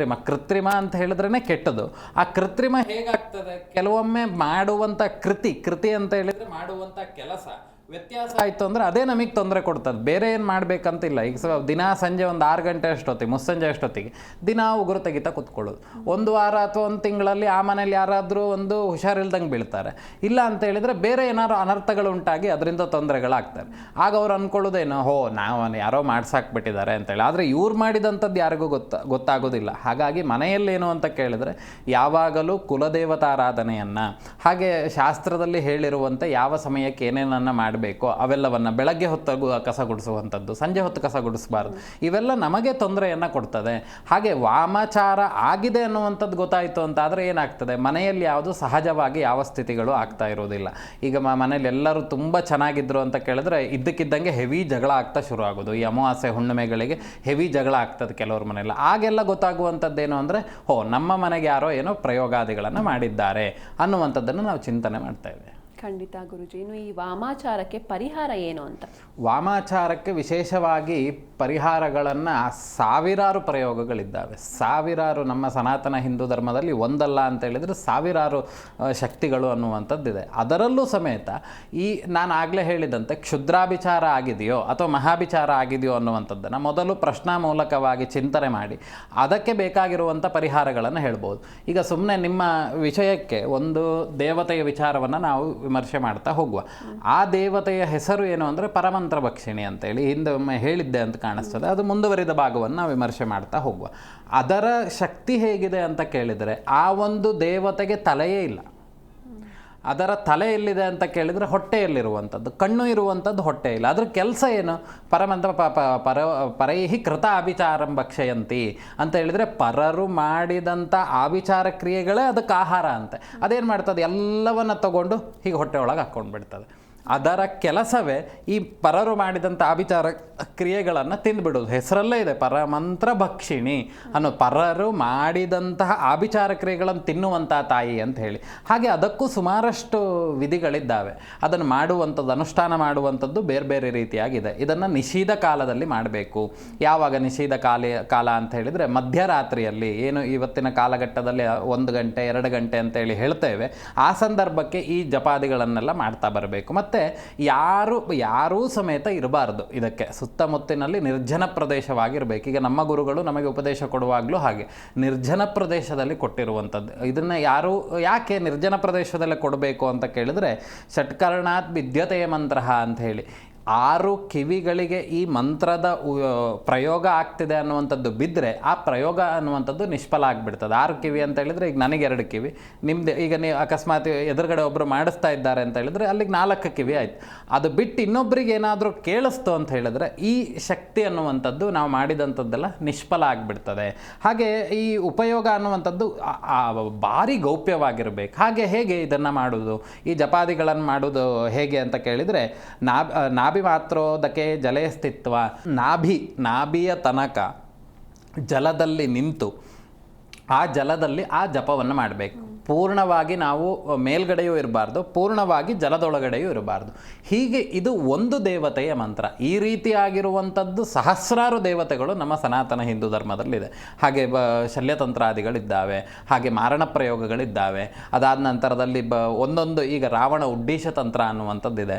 ಕೃತ್ರಿಮ ಅಂತ ಹೇಳಿದ್ರೇ ಕೆಟ್ಟದು. ಆ ಕೃತ್ರಿಮ ಹೇಗಾಗ್ತದೆ, ಕೆಲವೊಮ್ಮೆ ಮಾಡುವಂಥ ಕೃತಿ ಅಂತ ಹೇಳಿದರೆ ಮಾಡುವಂಥ ಕೆಲಸ ವ್ಯತ್ಯಾಸ ಆಯಿತು ಅಂದರೆ ಅದೇ ನಮಗೆ ತೊಂದರೆ ಕೊಡ್ತದೆ. ಬೇರೆ ಏನು ಮಾಡಬೇಕಂತಿಲ್ಲ. ಈಗ ದಿನ ಸಂಜೆ ಒಂದು 6 ಗಂಟೆ ಅಷ್ಟೊತ್ತಿಗೆ, ಮುಸ್ಸಂಜೆ ಅಷ್ಟೊತ್ತಿಗೆ ದಿನ ಉಗುರು ತೆಗಿತಾ ಕೂತ್ಕೊಳ್ಳೋದು. ಒಂದು ವಾರ ಅಥವಾ ಒಂದು ತಿಂಗಳಲ್ಲಿ ಆ ಮನೇಲಿ ಯಾರಾದರೂ ಒಂದು ಹುಷಾರಿಲ್ದಂಗೆ ಬೀಳ್ತಾರೆ, ಇಲ್ಲ ಅಂತ ಹೇಳಿದರೆ ಬೇರೆ ಏನಾದ್ರು ಅನರ್ಥಗಳು ಉಂಟಾಗಿ ಅದರಿಂದ ತೊಂದರೆಗಳಾಗ್ತವೆ. ಆಗ ಅವ್ರು ಅಂದ್ಕೊಳ್ಳೋದೇನು, ನಾವು ಯಾರೋ ಮಾಡ್ಸಾಕ್ಬಿಟ್ಟಿದ್ದಾರೆ ಅಂತೇಳಿ. ಆದರೆ ಇವ್ರು ಮಾಡಿದಂಥದ್ದು ಯಾರಿಗೂ ಗೊತ್ತಾಗೋದಿಲ್ಲ. ಹಾಗಾಗಿ ಮನೆಯಲ್ಲೇನು ಅಂತ ಕೇಳಿದರೆ ಯಾವಾಗಲೂ ಕುಲದೇವತಾರಾಧನೆಯನ್ನು, ಹಾಗೆ ಶಾಸ್ತ್ರದಲ್ಲಿ ಹೇಳಿರುವಂತೆ ಯಾವ ಸಮಯಕ್ಕೆ ಏನೇನನ್ನು ಮಾಡಬೇಕು ಅವೆಲ್ಲವನ್ನು, ಬೆಳಗ್ಗೆ ಹೊತ್ತು ಕಸ ಗುಡಿಸುವಂಥದ್ದು, ಸಂಜೆ ಹೊತ್ತು ಕಸ ಗುಡಿಸಬಾರ್ದು, ಇವೆಲ್ಲ ನಮಗೆ ತೊಂದರೆಯನ್ನು ಕೊಡ್ತದೆ. ಹಾಗೆ ವಾಮಾಚಾರ ಆಗಿದೆ ಅನ್ನುವಂಥದ್ದು ಗೊತ್ತಾಯಿತು ಅಂತ ಆದರೆ ಏನಾಗ್ತದೆ, ಮನೆಯಲ್ಲಿ ಯಾವುದು ಸಹಜವಾಗಿ ಯಾವ ಸ್ಥಿತಿಗಳು ಆಗ್ತಾ ಇರೋದಿಲ್ಲ. ಈಗ ಮನೇಲಿ ಎಲ್ಲರೂ ತುಂಬ ಚೆನ್ನಾಗಿದ್ರು ಅಂತ ಕೇಳಿದ್ರೆ ಇದ್ದಕ್ಕಿದ್ದಂಗೆ ಹೆವಿ ಜಗಳ ಆಗ್ತಾ ಶುರು ಆಗೋದು. ಈ ಅಮಾವಾಸ್ಯೆ ಹುಣ್ಣಿಮೆಗಳಿಗೆ ಹೆವಿ ಜಗಳ ಆಗ್ತದೆ ಕೆಲವ್ರ ಮನೆಯಲ್ಲ. ಆಗೆಲ್ಲ ಗೊತ್ತಾಗುವಂಥದ್ದೇನು ಅಂದರೆ, ನಮ್ಮ ಮನೆಗೆ ಯಾರೋ ಏನೋ ಪ್ರಯೋಗಾದಿಗಳನ್ನು ಮಾಡಿದ್ದಾರೆ ಅನ್ನುವಂಥದ್ದನ್ನು ನಾವು ಚಿಂತನೆ ಮಾಡ್ತೇವೆ. ಖಂಡಿತ ಗುರುಜಿ. ಇನ್ನು ಈ ವಾಮಾಚಾರಕ್ಕೆ ಪರಿಹಾರ ಏನು ಅಂತ? ವಾಮಾಚಾರಕ್ಕೆ ವಿಶೇಷವಾಗಿ ಪರಿಹಾರಗಳನ್ನು ಸಾವಿರಾರು ಪ್ರಯೋಗಗಳಿದ್ದಾವೆ. ಸಾವಿರಾರು, ನಮ್ಮ ಸನಾತನ ಹಿಂದೂ ಧರ್ಮದಲ್ಲಿ ಒಂದಲ್ಲ ಅಂತ ಹೇಳಿದರೆ ಸಾವಿರಾರು ಶಕ್ತಿಗಳು ಅನ್ನುವಂಥದ್ದಿದೆ. ಅದರಲ್ಲೂ ಸಮೇತ ಈ ನಾನು ಆಗಲೇ ಹೇಳಿದಂತೆ ಕ್ಷುದ್ರಾಭಿಚಾರ ಆಗಿದೆಯೋ ಅಥವಾ ಮಹಾಭಿಚಾರ ಆಗಿದೆಯೋ ಅನ್ನುವಂಥದ್ದನ್ನು ಮೊದಲು ಪ್ರಶ್ನಾಮೂಲಕವಾಗಿ ಚಿಂತನೆ ಮಾಡಿ ಅದಕ್ಕೆ ಬೇಕಾಗಿರುವಂಥ ಪರಿಹಾರಗಳನ್ನು ಹೇಳ್ಬೋದು. ಈಗ ಸುಮ್ಮನೆ ನಿಮ್ಮ ವಿಷಯಕ್ಕೆ ಒಂದು ದೇವತೆಯ ವಿಚಾರವನ್ನು ನಾವು ವಿಮರ್ಶೆ ಮಾಡ್ತಾ ಹೋಗುವ. ಆ ದೇವತೆಯ ಹೆಸರು ಏನು ಅಂದರೆ ಪರಮಂತ್ರ ಭಕ್ಷಿಣಿ ಅಂತೇಳಿ ಹಿಂದೆ ಒಮ್ಮೆ ಹೇಳಿದ್ದೆ ಅಂತ ಕಾಣಿಸ್ತದೆ. ಅದು ಮುಂದುವರಿದ ಭಾಗವನ್ನು ನಾವು ವಿಮರ್ಶೆ ಮಾಡ್ತಾ ಹೋಗುವ. ಅದರ ಶಕ್ತಿ ಹೇಗಿದೆ ಅಂತ ಕೇಳಿದರೆ ಆ ಒಂದು ದೇವತೆಗೆ ತಲೆಯೇ ಇಲ್ಲ. ಅದರ ತಲೆ ಎಲ್ಲಿದೆ ಅಂತ ಕೇಳಿದರೆ ಹೊಟ್ಟೆಯಲ್ಲಿರುವಂಥದ್ದು, ಕಣ್ಣು ಇರುವಂಥದ್ದು ಹೊಟ್ಟೆ ಇಲ್ಲ. ಅದ್ರ ಕೆಲಸ ಏನು? ಪರಮಂತ್ರ ಪರೈಹಿ ಕೃತ ಆಭಿಚಾರಂ ಭಕ್ಷಯಂತಿ ಅಂತ ಹೇಳಿದರೆ ಪರರು ಮಾಡಿದಂಥ ಆಭಿಚಾರ ಕ್ರಿಯೆಗಳೇ ಅದಕ್ಕೆ ಆಹಾರ ಅಂತೆ. ಅದೇನು ಮಾಡ್ತದೆ? ಎಲ್ಲವನ್ನು ತಗೊಂಡು ಹೀಗೆ ಹೊಟ್ಟೆ ಒಳಗೆ ಹಾಕ್ಕೊಂಡು ಬಿಡ್ತದೆ. ಅದರ ಕೆಲಸವೇ ಈ ಪರರು ಮಾಡಿದಂಥ ಆಭಿಚಾರ ಕ್ರಿಯೆಗಳನ್ನು ತಿಂದುಬಿಡೋದು. ಹೆಸರಲ್ಲೇ ಇದೆ ಪರಮಂತ್ರ ಭಕ್ಷಿಣಿ ಅನ್ನೋ, ಪರರು ಮಾಡಿದಂತಹ ಆಭಿಚಾರ ಕ್ರಿಯೆಗಳನ್ನು ತಿನ್ನುವಂಥ ತಾಯಿ ಅಂತ ಹೇಳಿ. ಹಾಗೆ ಅದಕ್ಕೂ ಸುಮಾರಷ್ಟು ವಿಧಿಗಳಿದ್ದಾವೆ. ಅದನ್ನು ಮಾಡುವಂಥದ್ದು, ಅನುಷ್ಠಾನ ಮಾಡುವಂಥದ್ದು ಬೇರೆ ಬೇರೆ ರೀತಿಯಾಗಿದೆ. ಇದನ್ನು ನಿಷೀಧ ಕಾಲದಲ್ಲಿ ಮಾಡಬೇಕು. ಯಾವಾಗ ನಿಷೀಧ ಕಾಲ ಅಂತ ಹೇಳಿದರೆ ಮಧ್ಯರಾತ್ರಿಯಲ್ಲಿ, ಏನು ಇವತ್ತಿನ ಕಾಲಘಟ್ಟದಲ್ಲಿ 1 ಗಂಟೆ 2 ಗಂಟೆ ಅಂತೇಳಿ ಹೇಳ್ತೇವೆ, ಆ ಸಂದರ್ಭಕ್ಕೆ ಈ ಜಪಾದಿಗಳನ್ನೆಲ್ಲ ಮಾಡ್ತಾ ಬರಬೇಕು. ಮತ್ತು ಯಾರೂ ಸಮೇತ ಇರಬಾರ್ದು. ಇದಕ್ಕೆ ಸುತ್ತಮುತ್ತಿನಲ್ಲಿ ನಿರ್ಜನ ಪ್ರದೇಶವಾಗಿರಬೇಕು. ಈಗ ನಮ್ಮ ಗುರುಗಳು ನಮಗೆ ಉಪದೇಶ ಕೊಡುವಾಗಲೂ ಹಾಗೆ ನಿರ್ಜನ ಪ್ರದೇಶದಲ್ಲಿ ಕೊಟ್ಟಿರುವಂಥದ್ದು. ಇದನ್ನು ಯಾಕೆ ನಿರ್ಜನ ಪ್ರದೇಶದಲ್ಲೇ ಕೊಡಬೇಕು ಅಂತ ಕೇಳಿದರೆ, ಷಟ್ಕರ್ಣಾತ್ ವಿದ್ಯತೆಯ ಮಂತ್ರ ಅಂತ ಹೇಳಿ 6 ಕಿವಿಗಳಿಗೆ ಈ ಮಂತ್ರದ ಪ್ರಯೋಗ ಆಗ್ತಿದೆ ಅನ್ನುವಂಥದ್ದು ಬಿದ್ದರೆ ಆ ಪ್ರಯೋಗ ಅನ್ನುವಂಥದ್ದು ನಿಷ್ಫಲ ಆಗಿಬಿಡ್ತದೆ. 6 ಕಿವಿ ಅಂತ ಹೇಳಿದರೆ, ಈಗ ನನಗೆ 2 ಕಿವಿ, ನಿಮ್ಮದು ಈಗ ನೀವು ಅಕಸ್ಮಾತ್ ಎದುರುಗಡೆ ಒಬ್ಬರು ಮಾಡಿಸ್ತಾ ಇದ್ದಾರೆ ಅಂತ ಹೇಳಿದರೆ ಅಲ್ಲಿಗೆ 4 ಕಿವಿ ಆಯಿತು. ಅದು ಬಿಟ್ಟು ಇನ್ನೊಬ್ಬರಿಗೆ ಏನಾದರೂ ಕೇಳಿಸ್ತು ಅಂತ ಹೇಳಿದ್ರೆ ಈ ಶಕ್ತಿ ಅನ್ನುವಂಥದ್ದು ನಾವು ಮಾಡಿದಂಥದ್ದೆಲ್ಲ ನಿಷ್ಫಲ ಆಗಿಬಿಡ್ತದೆ. ಹಾಗೆ ಈ ಉಪಯೋಗ ಅನ್ನುವಂಥದ್ದು ಭಾರಿ ಗೌಪ್ಯವಾಗಿರಬೇಕು. ಹಾಗೆ ಹೇಗೆ ಇದನ್ನು ಮಾಡೋದು, ಈ ಜಪಾದಿಗಳನ್ನು ಮಾಡೋದು ಹೇಗೆ ಅಂತ ಕೇಳಿದರೆ, ನಾಭಿ ಮಾತ್ರೋದಕ್ಕೆ ಜಲೇ ಸ್ಥಿತ್ವ, ನಾಭಿಯ ತನಕ ಜಲದಲ್ಲಿ ನಿಂತು ಆ ಜಲದಲ್ಲಿ ಆ ಜಪವನ್ನು ಮಾಡಬೇಕು. ಪೂರ್ಣವಾಗಿ ನಾವು ಮೇಲ್ಗಡೆಯೂ ಇರಬಾರ್ದು, ಪೂರ್ಣವಾಗಿ ಜಲದೊಳಗಡೆಯೂ ಇರಬಾರ್ದು. ಹೀಗೆ ಇದು ಒಂದು ದೇವತೆಯ ಮಂತ್ರ. ಈ ರೀತಿಯಾಗಿರುವಂಥದ್ದು ಸಹಸ್ರಾರು ದೇವತೆಗಳು ನಮ್ಮ ಸನಾತನ ಹಿಂದೂ ಧರ್ಮದಲ್ಲಿದೆ. ಹಾಗೆ ಶಲ್ಯತಂತ್ರಾದಿಗಳಿದ್ದಾವೆ, ಹಾಗೆ ಮಾರಣ ಪ್ರಯೋಗಗಳಿದ್ದಾವೆ. ಅದಾದ ನಂತರದಲ್ಲಿ ಒಂದೊಂದು, ಈಗ ರಾವಣ ಉಡ್ಡೀಶ ತಂತ್ರ ಅನ್ನುವಂಥದ್ದಿದೆ.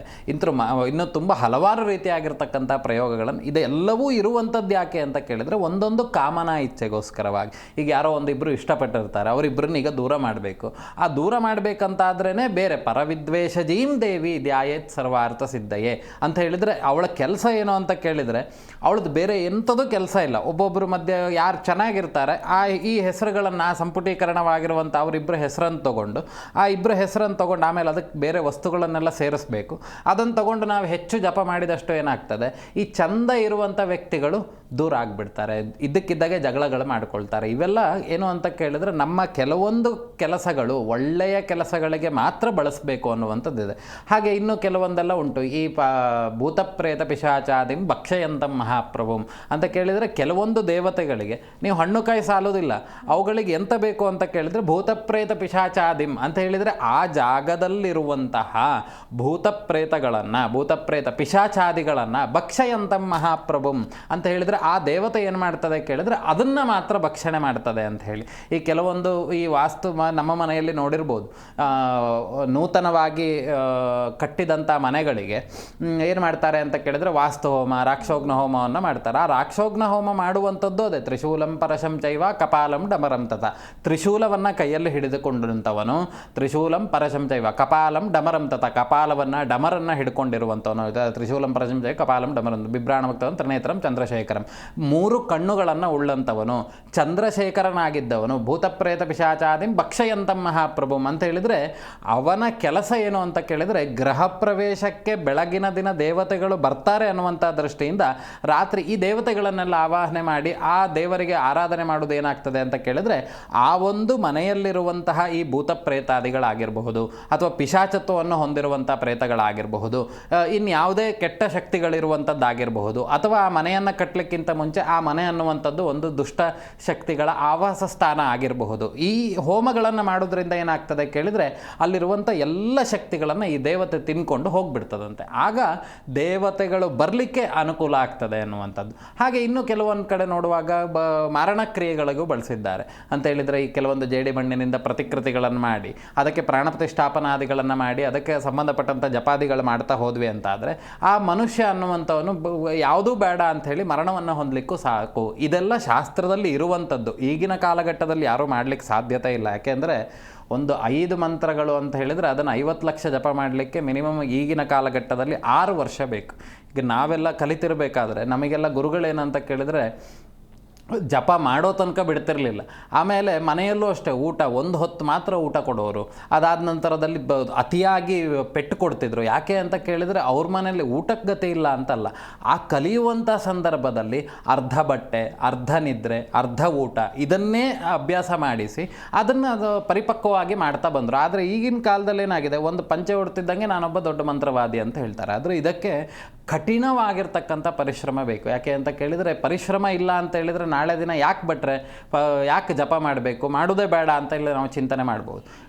ಇನ್ನೂ ತುಂಬ ಹಲವಾರು ರೀತಿಯಾಗಿರ್ತಕ್ಕಂಥ ಪ್ರಯೋಗಗಳನ್ನು ಇದೆಲ್ಲವೂ ಇರುವಂಥದ್ದು ಯಾಕೆ ಅಂತ ಕೇಳಿದರೆ, ಒಂದೊಂದು ಕಾಮನಾ ಇಚ್ಛೆಗೋಸ್ಕರವಾಗಿ. ಈಗ ಯಾರೋ ಒಂದಿಬ್ಬರು ಇಷ್ಟಪಟ್ಟಿರ್ತಾರೆ, ಅವರಿಬ್ಬರನ್ನ ಈಗ ದೂರ ಮಾಡಬೇಕು. ಆ ದೂರ ಮಾಡಬೇಕಂತಾದ್ರೇ ಬೇರೆ ಪರವಿದ್ವೇಷಜೀಂ ದೇವಿ ಧ್ಯಾಯೇತ್ ಸರ್ವಾರ್ಥ ಸಿದ್ಧಯೇ ಅಂತ ಹೇಳಿದರೆ ಅವಳ ಕೆಲಸ ಏನು ಅಂತ ಕೇಳಿದರೆ, ಅವಳದ್ದು ಬೇರೆ ಎಂಥದೂ ಕೆಲಸ ಇಲ್ಲ. ಒಬ್ಬೊಬ್ಬರು ಮಧ್ಯೆ ಯಾರು ಚೆನ್ನಾಗಿರ್ತಾರೆ ಈ ಹೆಸರುಗಳನ್ನು, ಸಂಪುಟೀಕರಣವಾಗಿರುವಂಥ ಅವರಿಬ್ಬರ ಹೆಸರನ್ನು ತೊಗೊಂಡು ಆಮೇಲೆ ಅದಕ್ಕೆ ಬೇರೆ ವಸ್ತುಗಳನ್ನೆಲ್ಲ ಸೇರಿಸಬೇಕು. ಅದನ್ನು ತಗೊಂಡು ನಾವು ಹೆಚ್ಚು ಜಪ ಮಾಡಿದಷ್ಟು ಏನಾಗ್ತದೆ, ಈ ಚಂದ ಇರುವಂಥ ವ್ಯಕ್ತಿಗಳು ದೂರ ಆಗಿಬಿಡ್ತಾರೆ, ಇದ್ದಕ್ಕಿದ್ದಾಗೆ ಜಗಳಗಳು ಮಾಡ್ಕೊಳ್ತಾರೆ. ಇವೆಲ್ಲ ಏನು ಅಂತ ಕೇಳಿದರೆ, ನಮ್ಮ ಕೆಲವೊಂದು ಕೆಲಸಗಳು ಒಳ್ಳೆಯ ಕೆಲಸಗಳಿಗೆ ಮಾತ್ರ ಬಳಸಬೇಕು ಅನ್ನುವಂಥದ್ದಿದೆ. ಹಾಗೆ ಇನ್ನೂ ಕೆಲವೊಂದೆಲ್ಲ ಉಂಟು. ಈ ಭೂತಪ್ರೇತ ಪಿಶಾಚಾದಿಂ ಭಕ್ಷಯಂತಂ ಮಹಾಪ್ರಭುಂ ಅಂತ ಕೇಳಿದರೆ, ಕೆಲವೊಂದು ದೇವತೆಗಳಿಗೆ ನೀವು ಹಣ್ಣು ಕಾಯಿ ಸಾಲೋದಿಲ್ಲ, ಅವುಗಳಿಗೆ ಎಂತ ಬೇಕು ಅಂತ ಕೇಳಿದರೆ ಭೂತಪ್ರೇತ ಪಿಶಾಚಾದಿಂ ಅಂತ ಹೇಳಿದರೆ ಆ ಜಾಗದಲ್ಲಿರುವಂತಹ ಭೂತಪ್ರೇತ ಪಿಶಾಚಾದಿಗಳನ್ನು ಭಕ್ಷಯಂತಂ ಮಹಾಪ್ರಭುಂ ಅಂತ ಹೇಳಿದರೆ ಆ ದೇವತೆ ಏನು ಮಾಡ್ತದೆ ಕೇಳಿದರೆ ಅದನ್ನು ಮಾತ್ರ ಭಕ್ಷಣೆ ಮಾಡ್ತದೆ ಅಂತ ಹೇಳಿ. ಈ ಕೆಲವೊಂದು ಈ ವಾಸ್ತು ನಮ್ಮ ಮನೆಯಲ್ಲಿ ನೋಡಿರ್ಬೋದು, ನೂತನವಾಗಿ ಕಟ್ಟಿದಂಥ ಮನೆಗಳಿಗೆ ಏನು ಮಾಡ್ತಾರೆ ಅಂತ ಕೇಳಿದರೆ ವಾಸ್ತು ಹೋಮ, ರಾಕ್ಷೋಗ್ನ ಹೋಮವನ್ನು ಮಾಡ್ತಾರೆ. ಆ ರಾಕ್ಷೋಗ್ನ ಹೋಮ ಮಾಡುವಂಥದ್ದು ಅದೇ ತ್ರಿಶೂಲಂ ಪರಶಂ ಚೈವ ಕಪಾಲಂ ಡಮರಂ ತತ. ತ್ರಿಶೂಲವನ್ನು ಕೈಯಲ್ಲಿ ಹಿಡಿದುಕೊಂಡಿರುವಂಥವನು ತ್ರಿಶೂಲಂ ಪರಶಂ ಚೈವ ಕಪಾಲಂ ಡಮರಂ ತತ, ಕಪಾಲವನ್ನು ಡಮರನ್ನು ಹಿಡ್ಕೊಂಡಿರುವಂಥವನು. ತ್ರಿಶೂಲಂ ಪರಶಂ ಚೈವ ಕಪಾಲಂ ಡಮರಂ, ಬಿಭ್ರಾಣಮುಕ್ತವನು ತ್ರಿನೇತ್ರಂ ಚಂದ್ರಶೇಖರಂ, 3 ಕಣ್ಣುಗಳನ್ನು ಉಳ್ಳಂಥವನು, ಚಂದ್ರಶೇಖರನಾಗಿದ್ದವನು, ಭೂತಪ್ರೇತ ಪಿಶಾಚಾದಿಂ ಭಕ್ಷಯಂತಂ ಮಹಾಪ್ರಭುಂ ಅಂತ ಹೇಳಿದರೆ ಅವನ ಕೆಲಸ ಏನು ಅಂತ ಕೇಳಿದರೆ, ಗೃಹ ಪ್ರವೇಶಕ್ಕೆ ಬೆಳಗಿನ ದಿನ ದೇವತೆಗಳು ಬರ್ತಾರೆ ಅನ್ನುವಂಥ ದೃಷ್ಟಿಯಿಂದ ರಾತ್ರಿ ಈ ದೇವತೆಗಳನ್ನೆಲ್ಲ ಆವಾಹನೆ ಮಾಡಿ ಆ ದೇವರಿಗೆ ಆರಾಧನೆ ಮಾಡೋದು ಏನಾಗ್ತದೆ ಅಂತ ಕೇಳಿದರೆ, ಆ ಒಂದು ಮನೆಯಲ್ಲಿರುವಂತಹ ಈ ಭೂತ ಪ್ರೇತಾದಿಗಳಾಗಿರಬಹುದು ಅಥವಾ ಪಿಶಾಚತ್ವವನ್ನು ಹೊಂದಿರುವಂಥ ಪ್ರೇತಗಳಾಗಿರಬಹುದು, ಇನ್ಯಾವುದೇ ಕೆಟ್ಟ ಶಕ್ತಿಗಳಿರುವಂಥದ್ದಾಗಿರಬಹುದು, ಅಥವಾ ಆ ಮನೆಯನ್ನು ಕಟ್ಟಲಿಕ್ಕೆ ಮಾಡೋದಕ್ಕಿಂತ ಮುಂಚೆ ಆ ಮನೆ ಅನ್ನುವಂಥದ್ದು ಒಂದು ದುಷ್ಟ ಶಕ್ತಿಗಳ ಆವಾಸ ಸ್ಥಾನ ಆಗಿರಬಹುದು. ಈ ಹೋಮಗಳನ್ನು ಮಾಡೋದ್ರಿಂದ ಏನಾಗ್ತದೆ ಕೇಳಿದರೆ ಅಲ್ಲಿರುವಂಥ ಎಲ್ಲ ಶಕ್ತಿಗಳನ್ನು ಈ ದೇವತೆ ತಿನ್ಕೊಂಡು ಹೋಗ್ಬಿಡ್ತದಂತೆ. ಆಗ ದೇವತೆಗಳು ಬರಲಿಕ್ಕೆ ಅನುಕೂಲ ಆಗ್ತದೆ ಅನ್ನುವಂಥದ್ದು. ಹಾಗೆ ಇನ್ನು ಕೆಲವೊಂದು ಕಡೆ ನೋಡುವಾಗ ಮಾರಣಕ್ರಿಯೆಗಳಿಗೂ ಬಳಸಿದ್ದಾರೆ ಅಂತ ಹೇಳಿದರೆ, ಈ ಕೆಲವೊಂದು ಜೇಡಿ ಮಣ್ಣಿನಿಂದ ಪ್ರತಿಕೃತಿಗಳನ್ನು ಮಾಡಿ ಅದಕ್ಕೆ ಪ್ರಾಣ ಪ್ರತಿಷ್ಠಾಪನಾದಿಗಳನ್ನು ಮಾಡಿ ಅದಕ್ಕೆ ಸಂಬಂಧಪಟ್ಟಂಥ ಜಪಾದಿಗಳು ಮಾಡ್ತಾ ಹೋದ್ವಿ ಅಂತಾದರೆ ಆ ಮನುಷ್ಯ ಅನ್ನುವಂಥವನು ಯಾವುದೂ ಬೇಡ ಅಂಥೇಳಿ ಮರಣವನ್ನು ಹೊಂದಲಿಕ್ಕೂ ಸಾಕು. ಇದೆಲ್ಲ ಶಾಸ್ತ್ರದಲ್ಲಿ ಇರುವಂಥದ್ದು. ಈಗಿನ ಕಾಲಘಟ್ಟದಲ್ಲಿ ಯಾರೂ ಮಾಡಲಿಕ್ಕೆ ಸಾಧ್ಯತೆ ಇಲ್ಲ. ಯಾಕೆಂದರೆ ಒಂದು 5 ಮಂತ್ರಗಳು ಅಂತ ಹೇಳಿದರೆ ಅದನ್ನು 50 ಲಕ್ಷ ಜಪ ಮಾಡಲಿಕ್ಕೆ ಮಿನಿಮಮ್ ಈಗಿನ ಕಾಲಘಟ್ಟದಲ್ಲಿ 6 ವರ್ಷ ಬೇಕು. ಈಗ ನಾವೆಲ್ಲ ಕಲಿತಿರಬೇಕಾದ್ರೆ ನಮಗೆಲ್ಲ ಗುರುಗಳೇನಂತ ಕೇಳಿದರೆ ಜಪ ಮಾಡೋ ತನಕ ಬಿಡ್ತಿರಲಿಲ್ಲ. ಆಮೇಲೆ ಮನೆಯಲ್ಲೂ ಅಷ್ಟೇ ಊಟ ಒಂದು ಹೊತ್ತು ಮಾತ್ರ ಊಟ ಕೊಡೋರು. ಅದಾದ ನಂತರದಲ್ಲಿ ಅತಿಯಾಗಿ ಪೆಟ್ಟು ಕೊಡ್ತಿದ್ರು. ಯಾಕೆ ಅಂತ ಕೇಳಿದರೆ ಅವ್ರ ಮನೆಯಲ್ಲಿ ಊಟಕ್ಕೆ ಗತಿ ಇಲ್ಲ ಅಂತಲ್ಲ, ಆ ಕಲಿಯುವಂಥ ಸಂದರ್ಭದಲ್ಲಿ ಅರ್ಧ ಬಟ್ಟೆ, ಅರ್ಧ ನಿದ್ರೆ, ಅರ್ಧ ಊಟ ಇದನ್ನೇ ಅಭ್ಯಾಸ ಮಾಡಿಸಿ ಅದನ್ನು ಅದು ಪರಿಪಕ್ವವಾಗಿ ಮಾಡ್ತಾ ಬಂದರು. ಆದರೆ ಈಗಿನ ಕಾಲದಲ್ಲಿ ಏನಾಗಿದೆ, ಒಂದು ಪಂಚೆ ಉಡ್ತಿದ್ದಂಗೆ ನಾನೊಬ್ಬ ದೊಡ್ಡ ಮಂತ್ರವಾದಿ ಅಂತ ಹೇಳ್ತಾರೆ. ಆದರೆ ಇದಕ್ಕೆ ಕಠಿಣವಾಗಿರ್ತಕ್ಕಂಥ ಪರಿಶ್ರಮ ಬೇಕು. ಯಾಕೆ ಅಂತ ಕೇಳಿದರೆ ಪರಿಶ್ರಮ ಇಲ್ಲ ಅಂತ ಹೇಳಿದರೆ ನಾಳೆ ದಿನ ಯಾಕೆ ಬಿಟ್ಟರೆ ಯಾಕೆ ಜಪ ಮಾಡಬೇಕು, ಮಾಡೋದೇ ಬೇಡ ಅಂತ ಹೇಳಿ ನಾವು ಚಿಂತನೆ ಮಾಡ್ಬೋದು.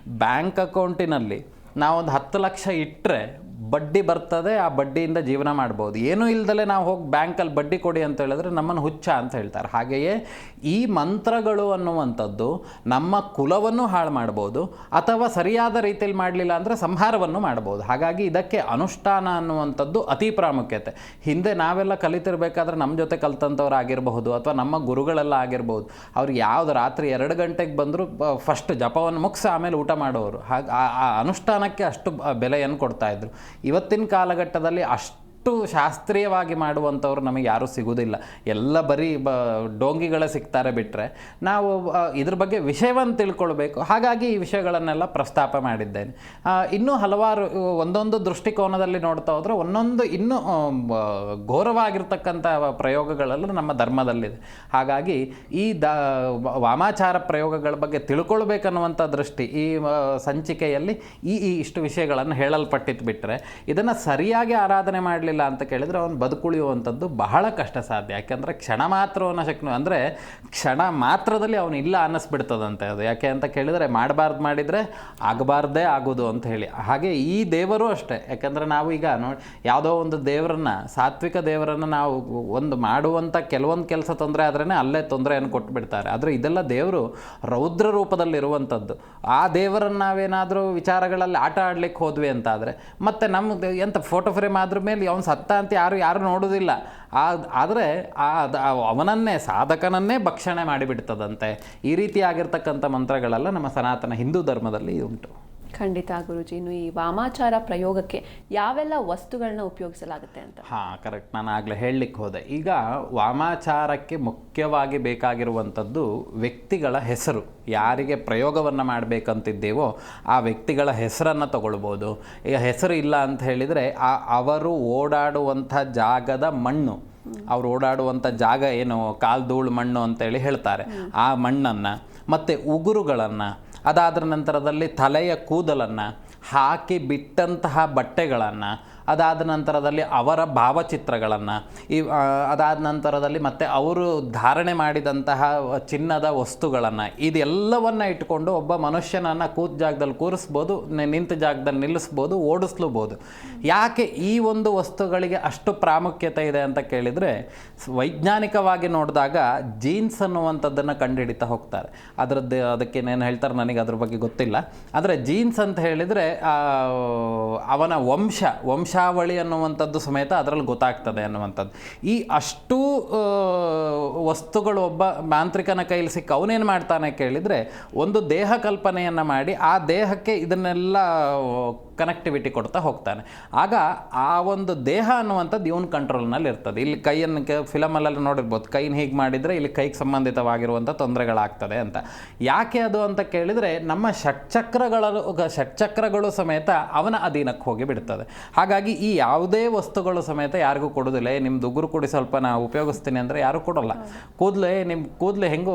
ಬ್ಯಾಂಕ್ ಅಕೌಂಟಿನಲ್ಲಿ ನಾವೊಂದು 10 ಲಕ್ಷ ಇಟ್ಟರೆ ಬಡ್ಡಿ ಬರ್ತದೆ, ಆ ಬಡ್ಡಿಯಿಂದ ಜೀವನ ಮಾಡ್ಬೋದು. ಏನೂ ಇಲ್ದಲೆ ನಾವು ಹೋಗಿ ಬ್ಯಾಂಕಲ್ಲಿ ಬಡ್ಡಿ ಕೊಡಿ ಅಂತ ಹೇಳಿದ್ರೆ ನಮ್ಮನ್ನು ಹುಚ್ಚ ಅಂತ ಹೇಳ್ತಾರೆ. ಹಾಗೆಯೇ ಈ ಮಂತ್ರಗಳು ಅನ್ನುವಂಥದ್ದು ನಮ್ಮ ಕುಲವನ್ನು ಹಾಳು ಮಾಡ್ಬೋದು ಅಥವಾ ಸರಿಯಾದ ರೀತಿಯಲ್ಲಿ ಮಾಡಲಿಲ್ಲ ಅಂದರೆ ಸಂಹಾರವನ್ನು ಮಾಡ್ಬೋದು. ಹಾಗಾಗಿ ಇದಕ್ಕೆ ಅನುಷ್ಠಾನ ಅನ್ನುವಂಥದ್ದು ಅತಿ ಪ್ರಾಮುಖ್ಯತೆ. ಹಿಂದೆ ನಾವೆಲ್ಲ ಕಲಿತಿರ್ಬೇಕಾದ್ರೆ ನಮ್ಮ ಜೊತೆ ಕಲ್ತಂಥವ್ರು ಆಗಿರಬಹುದು ಅಥವಾ ನಮ್ಮ ಗುರುಗಳೆಲ್ಲ ಆಗಿರ್ಬೋದು, ಅವ್ರಿಗೆ ಯಾವುದು ರಾತ್ರಿ 2 ಗಂಟೆಗೆ ಬಂದರೂ ಫಸ್ಟ್ ಜಪವನ್ನು ಮುಗಿಸಿ ಆಮೇಲೆ ಊಟ ಮಾಡೋರು. ಹಾಗೆ ಆ ಅನುಷ್ಠಾನಕ್ಕೆ ಅಷ್ಟು ಬೆಲೆಯನ್ನು ಕೊಡ್ತಾಯಿದ್ರು. ಇವತ್ತಿನ ಕಾಲಘಟ್ಟದಲ್ಲಿ ಅಷ್ಟು ಶಾಸ್ತ್ರೀಯವಾಗಿ ಮಾಡುವಂಥವ್ರು ನಮಗೆ ಯಾರೂ ಸಿಗೋದಿಲ್ಲ. ಎಲ್ಲ ಬರೀ ಡೋಂಗಿಗಳೇ ಸಿಗ್ತಾರೆ ಬಿಟ್ಟರೆ ನಾವು ಇದ್ರ ಬಗ್ಗೆ ವಿಷಯವನ್ನು ತಿಳ್ಕೊಳ್ಬೇಕು. ಹಾಗಾಗಿ ಈ ವಿಷಯಗಳನ್ನೆಲ್ಲ ಪ್ರಸ್ತಾಪ ಮಾಡಿದ್ದೇನೆ. ಇನ್ನೂ ಹಲವಾರು ಒಂದೊಂದು ದೃಷ್ಟಿಕೋನದಲ್ಲಿ ನೋಡ್ತಾ ಹೋದರೆ ಒಂದೊಂದು ಇನ್ನೂ ಘೋರವಾಗಿರ್ತಕ್ಕಂಥ ಪ್ರಯೋಗಗಳೆಲ್ಲ ನಮ್ಮ ಧರ್ಮದಲ್ಲಿದೆ. ಹಾಗಾಗಿ ಈ ವಾಮಾಚಾರ ಪ್ರಯೋಗಗಳ ಬಗ್ಗೆ ತಿಳ್ಕೊಳ್ಬೇಕನ್ನುವಂಥ ದೃಷ್ಟಿ ಈ ಸಂಚಿಕೆಯಲ್ಲಿ ಇಷ್ಟು ವಿಷಯಗಳನ್ನು ಹೇಳಲ್ಪಟ್ಟಿದ್ದು ಬಿಟ್ಟರೆ ಇದನ್ನು ಸರಿಯಾಗಿ ಆರಾಧನೆ ಮಾಡಲಿಲ್ಲ ಅಂತ ಕೇಳಿದರೆ ಅವನು ಬದುಕುಳಿಯುವಂಥದ್ದು ಬಹಳ ಕಷ್ಟ ಸಾಧ್ಯ. ಯಾಕೆಂದರೆ ಕ್ಷಣ ಮಾತ್ರವನ್ನ ಶಕ್ನು ಅಂದರೆ ಕ್ಷಣ ಮಾತ್ರದಲ್ಲಿ ಅವನು ಇಲ್ಲ ಅನ್ನಿಸ್ಬಿಡ್ತದಂತೆ ಅದು. ಯಾಕೆ ಅಂತ ಕೇಳಿದರೆ ಮಾಡಬಾರ್ದು ಮಾಡಿದರೆ ಆಗಬಾರ್ದೇ ಆಗೋದು ಅಂತ ಹೇಳಿ. ಹಾಗೆ ಈ ದೇವರು ಅಷ್ಟೇ. ಯಾಕೆಂದರೆ ನಾವು ಈಗ ನೋಡಿ ಯಾವುದೋ ಒಂದು ದೇವರನ್ನು, ಸಾತ್ವಿಕ ದೇವರನ್ನು ನಾವು ಒಂದು ಮಾಡುವಂಥ ಕೆಲವೊಂದು ಕೆಲಸ ತೊಂದರೆ ಆದ್ರೇ ಅಲ್ಲೇ ತೊಂದರೆಯನ್ನು ಕೊಟ್ಟುಬಿಡ್ತಾರೆ. ಆದರೆ ಇದೆಲ್ಲ ದೇವರು ರೌದ್ರ ರೂಪದಲ್ಲಿರುವಂಥದ್ದು. ಆ ದೇವರನ್ನು ನಾವೇನಾದರೂ ವಿಚಾರಗಳಲ್ಲಿ ಆಟ ಆಡ್ಲಿಕ್ಕೆ ಹೋದ್ವಿ ಅಂತಾದರೆ ಮತ್ತೆ ನಮ್ಮದು ಎಂಥ ಫೋಟೋ ಫ್ರೇಮ್ ಆದ್ರ ಮೇಲೆ ಅವನು ಸತ್ತ ಅಂತ ಯಾರು ನೋಡೋದಿಲ್ಲ. ಆದರೆ ಅವನನ್ನೇ ಸಾಧಕನನ್ನೇ ಭಕ್ಷಣೆ ಮಾಡಿಬಿಡ್ತದಂತೆ. ಈ ರೀತಿಯಾಗಿರ್ತಕ್ಕಂಥ ಮಂತ್ರಗಳೆಲ್ಲ ನಮ್ಮ ಸನಾತನ ಹಿಂದೂ ಧರ್ಮದಲ್ಲಿ ಉಂಟು. ಖಂಡಿತ ಗುರುಜಿ. ಇನ್ನು ಈ ವಾಮಾಚಾರ ಪ್ರಯೋಗಕ್ಕೆ ಯಾವೆಲ್ಲ ವಸ್ತುಗಳನ್ನ ಉಪಯೋಗಿಸಲಾಗುತ್ತೆ ಅಂತ? ಕರೆಕ್ಟ್. ನಾನು ಆಗಲೇ ಹೇಳಲಿಕ್ಕೆ ಹೋದೆ. ಈಗ ವಾಮಾಚಾರಕ್ಕೆ ಮುಖ್ಯವಾಗಿ ಬೇಕಾಗಿರುವಂಥದ್ದು ವ್ಯಕ್ತಿಗಳ ಹೆಸರು. ಯಾರಿಗೆ ಪ್ರಯೋಗವನ್ನು ಮಾಡಬೇಕಂತಿದ್ದೇವೋ ಆ ವ್ಯಕ್ತಿಗಳ ಹೆಸರನ್ನು ತಗೊಳ್ಬೋದು. ಈಗ ಹೆಸರು ಇಲ್ಲ ಅಂತ ಹೇಳಿದರೆ ಅವರು ಓಡಾಡುವಂಥ ಜಾಗದ ಮಣ್ಣು, ಅವ್ರು ಓಡಾಡುವಂಥ ಜಾಗ ಏನು ಕಾಲ್ಧೂಳು ಮಣ್ಣು ಅಂತೇಳಿ ಹೇಳ್ತಾರೆ, ಆ ಮಣ್ಣನ್ನು, ಮತ್ತು ಉಗುರುಗಳನ್ನು, ಅದಾದ ನಂತರದಲ್ಲಿ ತಲೆಯ ಕೂದಲನ್ನು, ಹಾಕಿ ಬಿಟ್ಟಂತಹ ಬಟ್ಟೆಗಳನ್ನು, ಅದಾದ ನಂತರದಲ್ಲಿ ಅವರ ಭಾವಚಿತ್ರಗಳನ್ನು, ಅದಾದ ನಂತರದಲ್ಲಿ ಮತ್ತು ಅವರು ಧಾರಣೆ ಮಾಡಿದಂತಹ ಚಿನ್ನದ ವಸ್ತುಗಳನ್ನು, ಇದೆಲ್ಲವನ್ನು ಇಟ್ಕೊಂಡು ಒಬ್ಬ ಮನುಷ್ಯನನ್ನು ಕೂತ ಜಾಗದಲ್ಲಿ ಕೂರಿಸ್ಬೋದು, ನಿಂತ ಜಾಗದಲ್ಲಿ ನಿಲ್ಲಿಸ್ಬೋದು, ಓಡಿಸ್ಲೂಬೋದು. ಯಾಕೆ ಈ ಒಂದು ವಸ್ತುಗಳಿಗೆ ಅಷ್ಟು ಪ್ರಾಮುಖ್ಯತೆ ಇದೆ ಅಂತ ಕೇಳಿದರೆ, ವೈಜ್ಞಾನಿಕವಾಗಿ ನೋಡಿದಾಗ ಜೀನ್ಸ್ ಅನ್ನುವಂಥದ್ದನ್ನು ಕಂಡುಹಿಡಿತಾ ಹೋಗ್ತಾರೆ. ಅದಕ್ಕೇನೇನು ಹೇಳ್ತಾರೆ ನನಗೆ ಅದ್ರ ಬಗ್ಗೆ ಗೊತ್ತಿಲ್ಲ. ಆದರೆ ಜೀನ್ಸ್ ಅಂತ ಹೇಳಿದರೆ ಅವನ ವಂಶಾವಳಿ ಅನ್ನುವಂಥದ್ದು ಸಮೇತ ಅದರಲ್ಲಿ ಗೊತ್ತಾಗ್ತದೆ ಅನ್ನುವಂಥದ್ದು. ಈ ಅಷ್ಟೂ ವಸ್ತುಗಳು ಒಬ್ಬ ಮಾಂತ್ರಿಕನ ಕೈಲಿ ಸಿಕ್ಕ ಅವನೇನು ಮಾಡ್ತಾನೆ ಕೇಳಿದರೆ ಒಂದು ದೇಹ ಕಲ್ಪನೆಯನ್ನು ಮಾಡಿ ಆ ದೇಹಕ್ಕೆ ಇದನ್ನೆಲ್ಲ ಕನೆಕ್ಟಿವಿಟಿ ಕೊಡ್ತಾ ಹೋಗ್ತಾನೆ. ಆಗ ಆ ಒಂದು ದೇಹ ಅನ್ನುವಂಥದ್ದು ಇವನ ಕಂಟ್ರೋಲ್ನಲ್ಲಿ ಇರ್ತದೆ. ಇಲ್ಲಿ ಕೈಯನ್ನು ಫಿಲಮಲ್ಲೆಲ್ಲ ನೋಡಿರ್ಬೋದು, ಕೈನ ಹೀಗೆ ಮಾಡಿದರೆ ಇಲ್ಲಿ ಕೈಗೆ ಸಂಬಂಧಿತವಾಗಿರುವಂಥ ತೊಂದರೆಗಳಾಗ್ತದೆ ಅಂತ. ಯಾಕೆ ಅದು ಅಂತ ಕೇಳಿದರೆ ನಮ್ಮ ಷಟ್ಚಕ್ರಗಳು ಸಮೇತ ಅವನ ಅಧೀನಕ್ಕೆ ಹೋಗಿ ಬಿಡ್ತದೆ. ಹಾಗಾಗಿ ಈ ಯಾವುದೇ ವಸ್ತುಗಳು ಸಮೇತ ಯಾರಿಗೂ ಕೊಡೋದಿಲ್ಲ. ನಿಮ್ದು ಉಗುರು ಕೊಡಿ ಸ್ವಲ್ಪ ನಾ ಉಪಯೋಗಿಸ್ತೀನಿ ಅಂದರೆ ಯಾರೂ ಕೊಡೋಲ್ಲ. ಕೂದಲು ಹೆಂಗೋ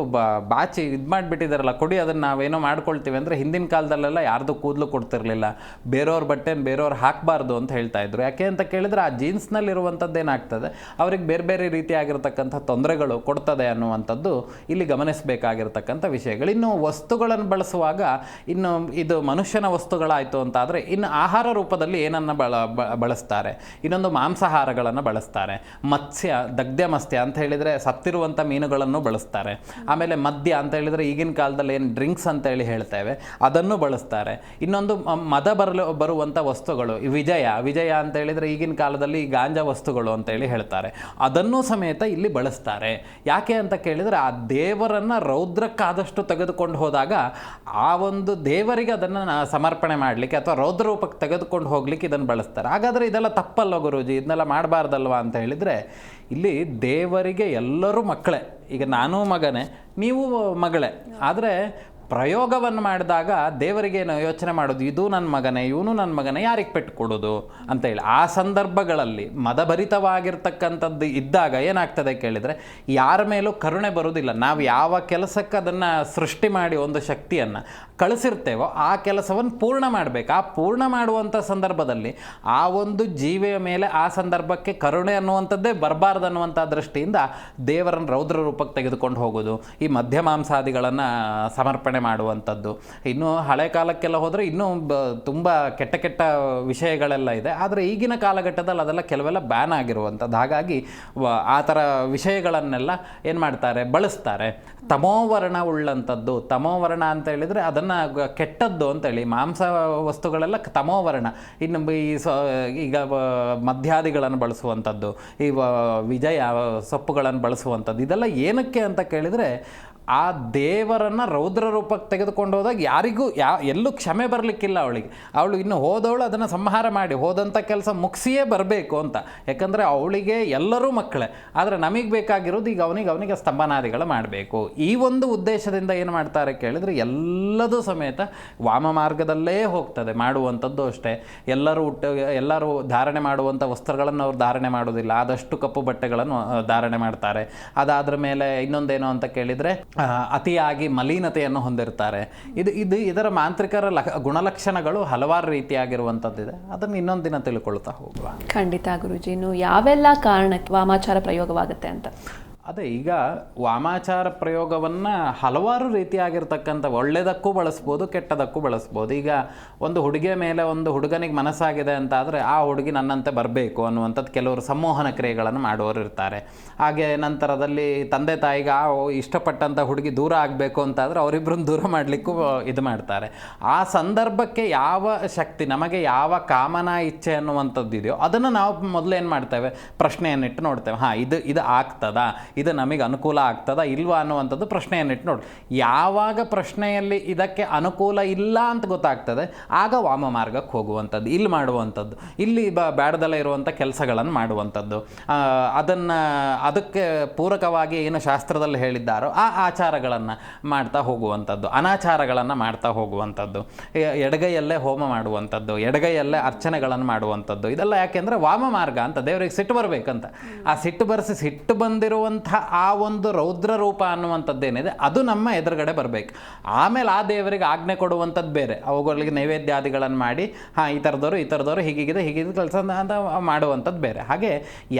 ಬಾಚಿ ಇದು ಮಾಡಿಬಿಟ್ಟಿದಾರಲ್ಲ, ಕೊಡಿ ಅದನ್ನು ನಾವೇನೋ ಮಾಡ್ಕೊಳ್ತೀವಿ ಅಂದರೆ ಹಿಂದಿನ ಕಾಲದಲ್ಲೆಲ್ಲ ಯಾರ್ದು ಕೂದಲು ಕೊಡ್ತಿರ್ಲಿಲ್ಲ. ಬೇರೆಯವ್ರ ಬಟ್ಟೆನ ಬೇರೆಯವ್ರು ಹಾಕಬಾರ್ದು ಅಂತ ಹೇಳ್ತಾ ಇದ್ರು. ಯಾಕೆ ಅಂತ ಕೇಳಿದ್ರೆ ಆ ಜೀನ್ಸ್ನಲ್ಲಿರುವಂಥದ್ದು ಏನಾಗ್ತದೆ, ಅವ್ರಿಗೆ ಬೇರೆ ಬೇರೆ ರೀತಿಯಾಗಿರ್ತಕ್ಕಂಥ ತೊಂದರೆಗಳು ಕೊಡ್ತದೆ ಅನ್ನುವಂಥದ್ದು ಇಲ್ಲಿ ಗಮನಿಸಬೇಕಾಗಿರ್ತಕ್ಕಂಥ ವಿಷಯಗಳು. ಇನ್ನು ವಸ್ತುಗಳನ್ನು ಬಳಸುವಾಗ ಇನ್ನು ಇದು ಮನುಷ್ಯನ ವಸ್ತುಗಳಾಯಿತು ಅಂತಾದರೆ ಇನ್ನು ಆಹಾರ ರೂಪದಲ್ಲಿ ಏನನ್ನು ಬಳಸ್ತಾರೆ, ಇನ್ನೊಂದು ಮಾಂಸಾಹಾರಗಳನ್ನು ಬಳಸ್ತಾರೆ. ದಗ್ಧ್ಯ ಮತ್ಸ್ಯ ಅಂತ ಹೇಳಿದರೆ ಸತ್ತಿರುವಂಥ ಮೀನುಗಳನ್ನು ಬಳಸ್ತಾರೆ. ಆಮೇಲೆ ಮದ್ಯ ಅಂತ ಹೇಳಿದರೆ ಈಗಿನ ಕಾಲದಲ್ಲಿ ಏನು ಡ್ರಿಂಕ್ಸ್ ಅಂತೇಳಿ ಹೇಳ್ತೇವೆ ಅದನ್ನು ಬಳಸ್ತಾರೆ. ಇನ್ನೊಂದು ಮದ ಬರುವಂಥ ವಸ್ತುಗಳು, ವಿಜಯ ಅಂತ ಹೇಳಿದರೆ ಈಗಿನ ಕಾಲದಲ್ಲಿ ಗಾಂಜಾ ವಸ್ತುಗಳು ಅಂತೇಳಿ ಹೇಳ್ತಾರೆ, ಅದನ್ನು ಸಮೇತ ಇಲ್ಲಿ ಬಳಸ್ತಾರೆ. ಯಾಕೆ ಅಂತ ಕೇಳಿದರೆ ಆ ದೇವರನ್ನು ರೌದ್ರಕ್ಕಾದಷ್ಟು ತೆಗೆದುಕೊಂಡು ಹೋದಾಗ ಆ ಒಂದು ದೇವರಿಗೆ ಅದನ್ನು ಸಮರ್ಪಣೆ ಮಾಡಲಿಕ್ಕೆ ಅಥವಾ ರೌದ್ರ ರೂಪಕ್ಕೆ ತೆಗೆದುಕೊಂಡು ಹೋಗ್ಲಿಕ್ಕೆ ಇದನ್ನು ಬಳಸ್ತಾರೆ. ಹಾಗಾದರೆ ಇದೆಲ್ಲ ತಪ್ಪಲ್ಲ ಗುರೂಜಿ, ಇದನ್ನೆಲ್ಲ ಮಾಡಬಾರ್ದಲ್ವಾ ಅಂತ ಹೇಳಿದರೆ, ಇಲ್ಲಿ ದೇವರಿಗೆ ಎಲ್ಲರೂ ಮಕ್ಕಳೇ. ಈಗ ನಾನೂ ಮಗನೇ, ನೀವು ಮಗಳೇ. ಆದರೆ ಪ್ರಯೋಗವನ್ನು ಮಾಡಿದಾಗ ದೇವರಿಗೇನು ಯೋಚನೆ ಮಾಡೋದು, ಇದು ನನ್ನ ಮಗನೇ, ಇವನು ನನ್ನ ಮಗನೇ, ಯಾರಿಗೆ ಪೆಟ್ಟು ಕೊಡೋದು ಅಂತೇಳಿ. ಆ ಸಂದರ್ಭಗಳಲ್ಲಿ ಮದಭರಿತವಾಗಿರ್ತಕ್ಕಂಥದ್ದು ಇದ್ದಾಗ ಏನಾಗ್ತದೆ ಕೇಳಿದರೆ ಯಾರ ಮೇಲೂ ಕರುಣೆ ಬರೋದಿಲ್ಲ. ನಾವು ಯಾವ ಕೆಲಸಕ್ಕೆ ಅದನ್ನು ಸೃಷ್ಟಿ ಮಾಡಿ ಒಂದು ಶಕ್ತಿಯನ್ನು ಕಳಿಸಿರ್ತೇವೋ ಆ ಕೆಲಸವನ್ನು ಪೂರ್ಣ ಮಾಡಬೇಕು. ಆ ಪೂರ್ಣ ಮಾಡುವಂಥ ಸಂದರ್ಭದಲ್ಲಿ ಆ ಒಂದು ಜೀವಿಯ ಮೇಲೆ ಆ ಸಂದರ್ಭಕ್ಕೆ ಕರುಣೆ ಅನ್ನುವಂಥದ್ದೇ ಬರಬಾರ್ದು ಅನ್ನುವಂಥ ದೃಷ್ಟಿಯಿಂದ ದೇವರನ್ನು ರೌದ್ರ ರೂಪಕ್ಕೆ ತೆಗೆದುಕೊಂಡು ಹೋಗೋದು, ಈ ಮಧ್ಯ ಮಾಂಸಾದಿಗಳನ್ನು ಸಮರ್ಪಣೆ ಮಾಡುವಂಥದ್ದು. ಇನ್ನು ಹಳೆ ಕಾಲಕ್ಕೆಲ್ಲ ಹೋದರೆ ಇನ್ನೂ ತುಂಬ ಕೆಟ್ಟ ಕೆಟ್ಟ ವಿಷಯಗಳೆಲ್ಲ ಇದೆ. ಆದರೆ ಈಗಿನ ಕಾಲಘಟ್ಟದಲ್ಲಿ ಅದೆಲ್ಲ ಕೆಲವೆಲ್ಲ ಬ್ಯಾನ್ ಆಗಿರುವಂಥದ್ದು. ಹಾಗಾಗಿ ಆ ಥರ ವಿಷಯಗಳನ್ನೆಲ್ಲ ಏನು ಮಾಡ್ತಾರೆ, ಬಳಸ್ತಾರೆ. ತಮೋವರ್ಣ ಉಳ್ಳಂಥದ್ದು, ತಮೋವರ್ಣ ಅಂತ ಹೇಳಿದರೆ ಅದನ್ನು ಕೆಟ್ಟದ್ದು ಅಂತೇಳಿ, ಮಾಂಸ ವಸ್ತುಗಳೆಲ್ಲ ತಮೋವರ್ಣ. ಇನ್ನು ಈಗ ಮದ್ಯಾದಿಗಳನ್ನು ಬಳಸುವಂಥದ್ದು, ಈ ವಿಜಯ ಸೊಪ್ಪುಗಳನ್ನು ಬಳಸುವಂಥದ್ದು, ಇದೆಲ್ಲ ಏನಕ್ಕೆ ಅಂತ ಕೇಳಿದರೆ ಆ ದೇವರನ್ನು ರೌದ್ರ ರೂಪಕ್ಕೆ ತೆಗೆದುಕೊಂಡು ಹೋದಾಗ ಯಾರಿಗೂ ಎಲ್ಲೂ ಕ್ಷಮೆ ಬರಲಿಕ್ಕಿಲ್ಲ ಅವಳಿಗೆ. ಅವಳು ಇನ್ನು ಹೋದವಳು ಅದನ್ನು ಸಂಹಾರ ಮಾಡಿ ಹೋದಂಥ ಕೆಲಸ ಮುಗಿಸಿಯೇ ಬರಬೇಕು ಅಂತ. ಯಾಕಂದರೆ ಅವಳಿಗೆ ಎಲ್ಲರೂ ಮಕ್ಕಳೇ. ಆದರೆ ನಮಗೆ ಬೇಕಾಗಿರೋದು ಈಗ ಅವನಿಗೆ ಸ್ತಂಭನಾದಿಗಳು ಮಾಡಬೇಕು. ಈ ಒಂದು ಉದ್ದೇಶದಿಂದ ಏನು ಮಾಡ್ತಾರೆ ಕೇಳಿದರೆ ಎಲ್ಲದೂ ಸಮೇತ ವಾಮ ಮಾರ್ಗದಲ್ಲೇ ಹೋಗ್ತದೆ ಮಾಡುವಂಥದ್ದು ಅಷ್ಟೇ. ಎಲ್ಲರೂ ಧಾರಣೆ ಮಾಡುವಂಥ ವಸ್ತ್ರಗಳನ್ನು ಅವ್ರು ಧಾರಣೆ ಮಾಡೋದಿಲ್ಲ, ಆದಷ್ಟು ಕಪ್ಪು ಬಟ್ಟೆಗಳನ್ನು ಧಾರಣೆ ಮಾಡ್ತಾರೆ. ಅದಾದ್ರ ಮೇಲೆ ಇನ್ನೊಂದೇನು ಅಂತ ಕೇಳಿದರೆ ಅತಿಯಾಗಿ ಮಲಿನತೆಯನ್ನು ಹೊಂದಿರ್ತಾರೆ. ಇದರ ಮಾಂತ್ರಿಕರ ಗುಣಲಕ್ಷಣಗಳು ಹಲವಾರು ರೀತಿಯಾಗಿರುವಂಥದ್ದಿದೆ. ಅದನ್ನು ಇನ್ನೊಂದು ದಿನ ತಿಳ್ಕೊಳ್ತಾ ಹೋಗುವ. ಖಂಡಿತ ಗುರೂಜಿ. ಇನ್ನು ಯಾವೆಲ್ಲ ಕಾರಣಕ್ಕೆ ವಾಮಾಚಾರ ಪ್ರಯೋಗವಾಗುತ್ತೆ ಅಂತ? ಅದೇ, ಈಗ ವಾಮಾಚಾರ ಪ್ರಯೋಗವನ್ನು ಹಲವಾರು ರೀತಿಯಾಗಿರ್ತಕ್ಕಂಥ ಒಳ್ಳೆಯದಕ್ಕೂ ಬಳಸ್ಬೋದು, ಕೆಟ್ಟದಕ್ಕೂ ಬಳಸ್ಬೋದು. ಈಗ ಒಂದು ಹುಡುಗಿಯ ಮೇಲೆ ಒಂದು ಹುಡುಗನಿಗೆ ಮನಸ್ಸಾಗಿದೆ ಅಂತ ಆದರೆ ಆ ಹುಡುಗಿ ನನ್ನಂತೆ ಬರಬೇಕು ಅನ್ನುವಂಥದ್ದು ಕೆಲವರು ಸಂಮೋಹನ ಕ್ರಿಯೆಗಳನ್ನು ಮಾಡುವವರು ಇರ್ತಾರೆ. ಹಾಗೆ ನಂತರದಲ್ಲಿ ತಂದೆ ತಾಯಿಗೆ ಇಷ್ಟಪಟ್ಟಂಥ ಹುಡುಗಿ ದೂರ ಆಗಬೇಕು ಅಂತಾದರೆ ಅವರಿಬ್ಬರನ್ನು ದೂರ ಮಾಡಲಿಕ್ಕೂ ಇದು ಮಾಡ್ತಾರೆ. ಆ ಸಂದರ್ಭಕ್ಕೆ ಯಾವ ಶಕ್ತಿ, ನಮಗೆ ಯಾವ ಕಾಮನಾ ಇಚ್ಛೆ ಅನ್ನುವಂಥದ್ದು ಇದೆಯೋ ಅದನ್ನು ನಾವು ಮೊದಲೇನು ಮಾಡ್ತೇವೆ, ಪ್ರಶ್ನೆಯನ್ನಿಟ್ಟು ನೋಡ್ತೇವೆ. ಇದು ಆಗ್ತದಾ, ಇದು ನಮಗೆ ಅನುಕೂಲ ಆಗ್ತದಾ ಇಲ್ವಾ ಅನ್ನುವಂಥದ್ದು ಪ್ರಶ್ನೆಯನ್ನಿಟ್ಟು ನೋಡಿ. ಯಾವಾಗ ಪ್ರಶ್ನೆಯಲ್ಲಿ ಇದಕ್ಕೆ ಅನುಕೂಲ ಇಲ್ಲ ಅಂತ ಗೊತ್ತಾಗ್ತದೆ ಆಗ ವಾಮ ಮಾರ್ಗಕ್ಕೆ ಹೋಗುವಂಥದ್ದು, ಇಲ್ಲಿ ಮಾಡುವಂಥದ್ದು, ಇಲ್ಲಿ ಬೇಡದಲ್ಲೇ ಇರುವಂಥ ಕೆಲಸಗಳನ್ನು ಮಾಡುವಂಥದ್ದು, ಅದಕ್ಕೆ ಪೂರಕವಾಗಿ ಏನು ಶಾಸ್ತ್ರದಲ್ಲಿ ಹೇಳಿದ್ದಾರೋ ಆ ಆಚಾರಗಳನ್ನು ಮಾಡ್ತಾ ಹೋಗುವಂಥದ್ದು, ಅನಾಚಾರಗಳನ್ನು ಮಾಡ್ತಾ ಹೋಗುವಂಥದ್ದು, ಎಡಗೈಯಲ್ಲೇ ಹೋಮ ಮಾಡುವಂಥದ್ದು, ಎಡಗೈಯಲ್ಲೇ ಅರ್ಚನೆಗಳನ್ನು ಮಾಡುವಂಥದ್ದು. ಇದೆಲ್ಲ ಯಾಕೆಂದರೆ ವಾಮ ಮಾರ್ಗ ಅಂತ, ದೇವರಿಗೆ ಸಿಟ್ಟು ಬರಬೇಕಂತ. ಆ ಸಿಟ್ಟು ಬಂದಿರುವಂಥ ಆ ಒಂದು ರೌದ್ರ ರೂಪ ಅನ್ನುವಂಥದ್ದೇನಿದೆ ಅದು ನಮ್ಮ ಎದುರುಗಡೆ ಬರಬೇಕು. ಆಮೇಲೆ ಆ ದೇವರಿಗೆ ಆಜ್ಞೆ ಕೊಡುವಂಥದ್ದು ಬೇರೆ, ಅವುಗಳಿಗೆ ನೈವೇದ್ಯಾದಿಗಳನ್ನು ಮಾಡಿ ಈ ಥರದವರು ಹೀಗಿದೆ ಕೆಲಸ ಅಂತ ಮಾಡುವಂಥದ್ದು ಬೇರೆ. ಹಾಗೆ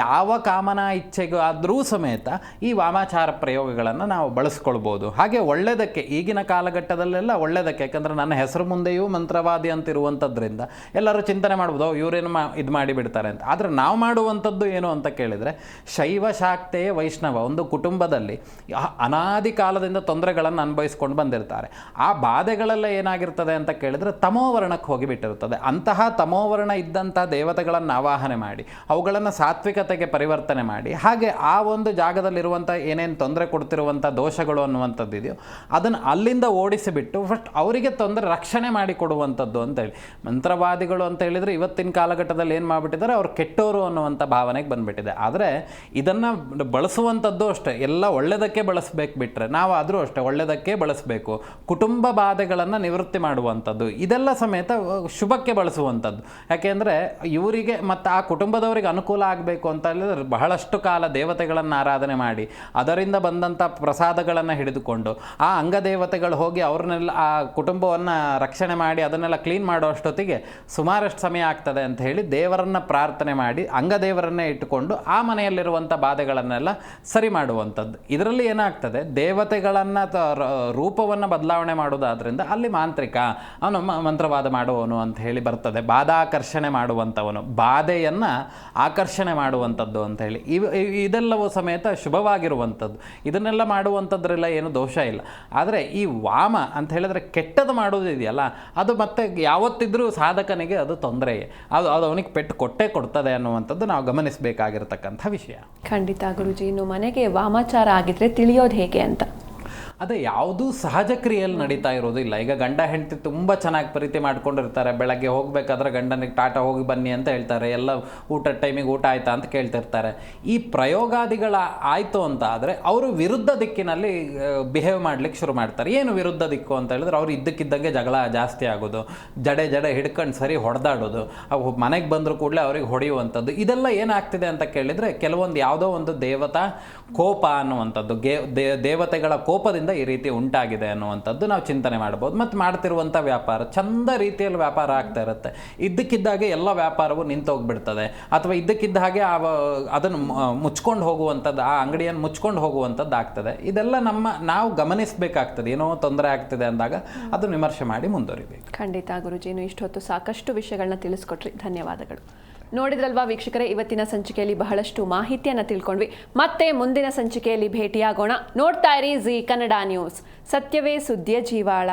ಯಾವ ಕಾಮನಾ ಇಚ್ಛೆಗೂ ಆದರೂ ಸಮೇತ ಈ ವಾಮಾಚಾರ ಪ್ರಯೋಗಗಳನ್ನು ನಾವು ಬಳಸ್ಕೊಳ್ಬೋದು. ಹಾಗೆ ಒಳ್ಳೆಯದಕ್ಕೆ, ಈಗಿನ ಕಾಲಘಟ್ಟದಲ್ಲೆಲ್ಲ ಒಳ್ಳೆಯದಕ್ಕೆ, ಯಾಕಂದರೆ ನನ್ನ ಹೆಸರು ಮುಂದೆಯೂ ಮಂತ್ರವಾದಿ ಅಂತಿರುವಂಥದ್ರಿಂದ ಎಲ್ಲರೂ ಚಿಂತನೆ ಮಾಡ್ಬೋದು, ಇವರೇನು ಇದು ಮಾಡಿಬಿಡ್ತಾರೆ ಅಂತ. ಆದರೆ ನಾವು ಮಾಡುವಂಥದ್ದು ಏನು ಅಂತ ಕೇಳಿದರೆ, ಶೈವ ಶಾಕ್ತೆಯ ವೈಷ್ಣವ ಒಂದು ಕುಟುಂಬದಲ್ಲಿ ಅನಾದಿ ಕಾಲದಿಂದ ತೊಂದರೆಗಳನ್ನು ಅನುಭವಿಸ್ಕೊಂಡು ಬಂದಿರ್ತಾರೆ. ಆ ಬಾಧೆಗಳೆಲ್ಲ ಏನಾಗಿರ್ತದೆ ಅಂತ ಕೇಳಿದರೆ ತಮೋವರ್ಣಕ್ಕೆ ಹೋಗಿಬಿಟ್ಟಿರುತ್ತದೆ. ಅಂತಹ ತಮೋವರ್ಣ ಇದ್ದಂಥ ದೇವತೆಗಳನ್ನು ಆವಾಹನೆ ಮಾಡಿ ಅವುಗಳನ್ನು ಸಾತ್ವಿಕತೆಗೆ ಪರಿವರ್ತನೆ ಮಾಡಿ, ಹಾಗೆ ಆ ಒಂದು ಜಾಗದಲ್ಲಿರುವಂಥ ಏನೇನು ತೊಂದರೆ ಕೊಡ್ತಿರುವಂಥ ದೋಷಗಳು ಅನ್ನುವಂಥದ್ದು ಇದೆಯೋ ಅದನ್ನು ಅಲ್ಲಿಂದ ಓಡಿಸಿಬಿಟ್ಟು ಫಸ್ಟ್ ಅವರಿಗೆ ರಕ್ಷಣೆ ಮಾಡಿ ಕೊಡುವಂಥದ್ದು ಅಂತೇಳಿ. ಮಂತ್ರವಾದಿಗಳು ಅಂತ ಹೇಳಿದರೆ ಇವತ್ತಿನ ಕಾಲಘಟ್ಟದಲ್ಲಿ ಏನು ಮಾಡಿಬಿಟ್ಟಿದ್ದಾರೆ, ಅವ್ರು ಕೆಟ್ಟವರು ಅನ್ನುವಂಥ ಭಾವನೆಗೆ ಬಂದುಬಿಟ್ಟಿದೆ. ಆದರೆ ಇದನ್ನು ಬಳಸುವಂಥ ಬಳಸುವಂಥದ್ದು ಅಷ್ಟೇ, ಎಲ್ಲ ಒಳ್ಳೆಯದಕ್ಕೆ ಬಳಸಬೇಕು ಬಿಟ್ಟರೆ ನಾವಾದರೂ ಅಷ್ಟೇ ಒಳ್ಳೆಯದಕ್ಕೆ ಬಳಸಬೇಕು. ಕುಟುಂಬ ಬಾಧೆಗಳನ್ನು ನಿವೃತ್ತಿ ಮಾಡುವಂಥದ್ದು ಇದೆಲ್ಲ ಸಮೇತ ಶುಭಕ್ಕೆ ಬಳಸುವಂಥದ್ದು. ಯಾಕೆಂದರೆ ಇವರಿಗೆ ಮತ್ತು ಆ ಕುಟುಂಬದವರಿಗೆ ಅನುಕೂಲ ಆಗಬೇಕು ಅಂತ ಹೇಳಿದ್ರೆ ಬಹಳಷ್ಟು ಕಾಲ ದೇವತೆಗಳನ್ನು ಆರಾಧನೆ ಮಾಡಿ ಅದರಿಂದ ಬಂದಂಥ ಪ್ರಸಾದಗಳನ್ನು ಹಿಡಿದುಕೊಂಡು ಆ ಅಂಗದೇವತೆಗಳು ಹೋಗಿ ಅವ್ರನ್ನೆಲ್ಲ ಆ ಕುಟುಂಬವನ್ನು ರಕ್ಷಣೆ ಮಾಡಿ ಅದನ್ನೆಲ್ಲ ಕ್ಲೀನ್ ಮಾಡೋ ಅಷ್ಟೊತ್ತಿಗೆ ಸುಮಾರಷ್ಟು ಸಮಯ ಆಗ್ತದೆ ಅಂತ ಹೇಳಿ ದೇವರನ್ನು ಪ್ರಾರ್ಥನೆ ಮಾಡಿ ಅಂಗದೇವರನ್ನೇ ಇಟ್ಟುಕೊಂಡು ಆ ಮನೆಯಲ್ಲಿರುವಂಥ ಬಾಧೆಗಳನ್ನೆಲ್ಲ ಸರಿ ಮಾಡುವಂಥದ್ದು. ಇದರಲ್ಲಿ ಏನಾಗ್ತದೆ, ದೇವತೆಗಳನ್ನು ರೂಪವನ್ನು ಬದಲಾವಣೆ ಮಾಡೋದಾದ್ರಿಂದ ಅಲ್ಲಿ ಮಾಂತ್ರಿಕ ಅವನು ಮಂತ್ರವಾದ ಮಾಡುವವನು ಅಂತ ಹೇಳಿ ಬರ್ತದೆ. ಬಾಧಾಕರ್ಷಣೆ ಮಾಡುವಂಥವನು, ಬಾಧೆಯನ್ನು ಆಕರ್ಷಣೆ ಮಾಡುವಂಥದ್ದು ಅಂತ ಹೇಳಿ ಇದೆಲ್ಲವೂ ಸಮೇತ ಶುಭವಾಗಿರುವಂಥದ್ದು. ಇದನ್ನೆಲ್ಲ ಮಾಡುವಂಥದ್ರೆಲ್ಲ ಏನು ದೋಷ ಇಲ್ಲ. ಆದರೆ ಈ ವಾಮ ಅಂತ ಹೇಳಿದ್ರೆ ಕೆಟ್ಟದ್ದು ಮಾಡೋದು ಇದೆಯಲ್ಲ, ಅದು ಮತ್ತೆ ಯಾವತ್ತಿದ್ರೂ ಸಾಧಕನಿಗೆ ಅದು ತೊಂದರೆಯೇ, ಅದು ಅವನಿಗೆ ಪೆಟ್ಟು ಕೊಟ್ಟೇ ಕೊಡ್ತದೆ ಅನ್ನುವಂಥದ್ದು ನಾವು ಗಮನಿಸಬೇಕಾಗಿರ್ತಕ್ಕಂಥ ವಿಷಯ. ಖಂಡಿತ ಗುರುಜಿ. ಇನ್ನು ಮನೆಗೆ ವಾಮಾಚಾರ ಆಗಿದ್ರೆ ತಿಳಿಯೋದು ಹೇಗೆ ಅಂತ? ಅದೇ ಯಾವುದೂ ಸಹಜ ಕ್ರಿಯೆಯಲ್ಲಿ ನಡೀತಾ ಇರೋದಿಲ್ಲ. ಈಗ ಗಂಡ ಹೆಂಡತಿ ತುಂಬ ಚೆನ್ನಾಗಿ ಪ್ರೀತಿ ಮಾಡ್ಕೊಂಡಿರ್ತಾರೆ, ಬೆಳಗ್ಗೆ ಹೋಗಬೇಕಾದ್ರೆ ಗಂಡನಿಗೆ ಟಾಟಾ ಹೋಗಿ ಬನ್ನಿ ಅಂತ ಹೇಳ್ತಾರೆ, ಎಲ್ಲ ಊಟದ ಟೈಮಿಗೆ ಊಟ ಆಯ್ತಾ ಅಂತ ಕೇಳ್ತಿರ್ತಾರೆ. ಈ ಪ್ರಯೋಗಾದಿಗಳ ಆಯಿತು ಅಂತ ಆದರೆ ಅವರು ವಿರುದ್ಧ ದಿಕ್ಕಿನಲ್ಲಿ ಬಿಹೇವ್ ಮಾಡ್ಲಿಕ್ಕೆ ಶುರು ಮಾಡ್ತಾರೆ. ಏನು ವಿರುದ್ಧ ದಿಕ್ಕು ಅಂತ ಹೇಳಿದ್ರೆ ಅವ್ರು ಇದ್ದಕ್ಕಿದ್ದಂಗೆ ಜಗಳ ಜಾಸ್ತಿ ಆಗೋದು, ಜಡೆ ಹಿಡ್ಕೊಂಡು ಸರಿ ಹೊಡೆದಾಡೋದು, ಅವು ಮನೆಗೆ ಬಂದರೂ ಕೂಡಲೇ ಅವ್ರಿಗೆ ಹೊಡೆಯುವಂಥದ್ದು, ಇದೆಲ್ಲ ಏನಾಗ್ತಿದೆ ಅಂತ ಕೇಳಿದರೆ ಕೆಲವೊಂದು ಯಾವುದೋ ಒಂದು ದೇವತಾ ಕೋಪ ಅನ್ನುವಂಥದ್ದು, ದೇವತೆಗಳ ಕೋಪದಿಂದ ಈ ರೀತಿ ಉಂಟಾಗಿದೆ ಅನ್ನುವಂಥದ್ದು ನಾವು ಚಿಂತನೆ ಮಾಡ್ಬೋದು. ಮತ್ತು ಮಾಡ್ತಿರುವಂಥ ವ್ಯಾಪಾರ ಚಂದ ರೀತಿಯಲ್ಲಿ ವ್ಯಾಪಾರ ಆಗ್ತಾ ಇರುತ್ತೆ, ಇದ್ದಕ್ಕಿದ್ದಾಗೆ ಎಲ್ಲ ವ್ಯಾಪಾರವು ನಿಂತೋಗ್ಬಿಡ್ತದೆ, ಅಥವಾ ಇದ್ದಕ್ಕಿದ್ದ ಹಾಗೆ ಅದನ್ನು ಮುಚ್ಕೊಂಡು ಹೋಗುವಂಥದ್ದು, ಆ ಅಂಗಡಿಯನ್ನು ಮುಚ್ಕೊಂಡು ಹೋಗುವಂಥದ್ದು ಆಗ್ತದೆ. ಇದೆಲ್ಲ ನಾವು ಗಮನಿಸಬೇಕಾಗ್ತದೆ. ಏನೋ ತೊಂದರೆ ಆಗ್ತಿದೆ ಅಂದಾಗ ಅದು ವಿಮರ್ಶೆ ಮಾಡಿ ಮುಂದುವರಿಬೇಕು. ಖಂಡಿತ ಗುರುಜಿ. ಇನ್ನು ಇಷ್ಟೊತ್ತು ಸಾಕಷ್ಟು ವಿಷಯಗಳನ್ನ ತಿಳಿಸ್ಕೊಟ್ರಿ, ಧನ್ಯವಾದಗಳು. ನೋಡಿದ್ರಲ್ವಾ ವೀಕ್ಷಕರೇ, ಇವತ್ತಿನ ಸಂಚಿಕೆಯಲ್ಲಿ ಬಹಳಷ್ಟು ಮಾಹಿತಿಯನ್ನು ತಿಳ್ಕೊಂಡ್ವಿ. ಮತ್ತೆ ಮುಂದಿನ ಸಂಚಿಕೆಯಲ್ಲಿ ಭೇಟಿಯಾಗೋಣ. ನೋಡ್ತಾ ಇರಿ ಜೀ ಕನ್ನಡ ನ್ಯೂಸ್, ಸತ್ಯವೇ ಸುದ್ದಿಯ ಜೀವಾಳ.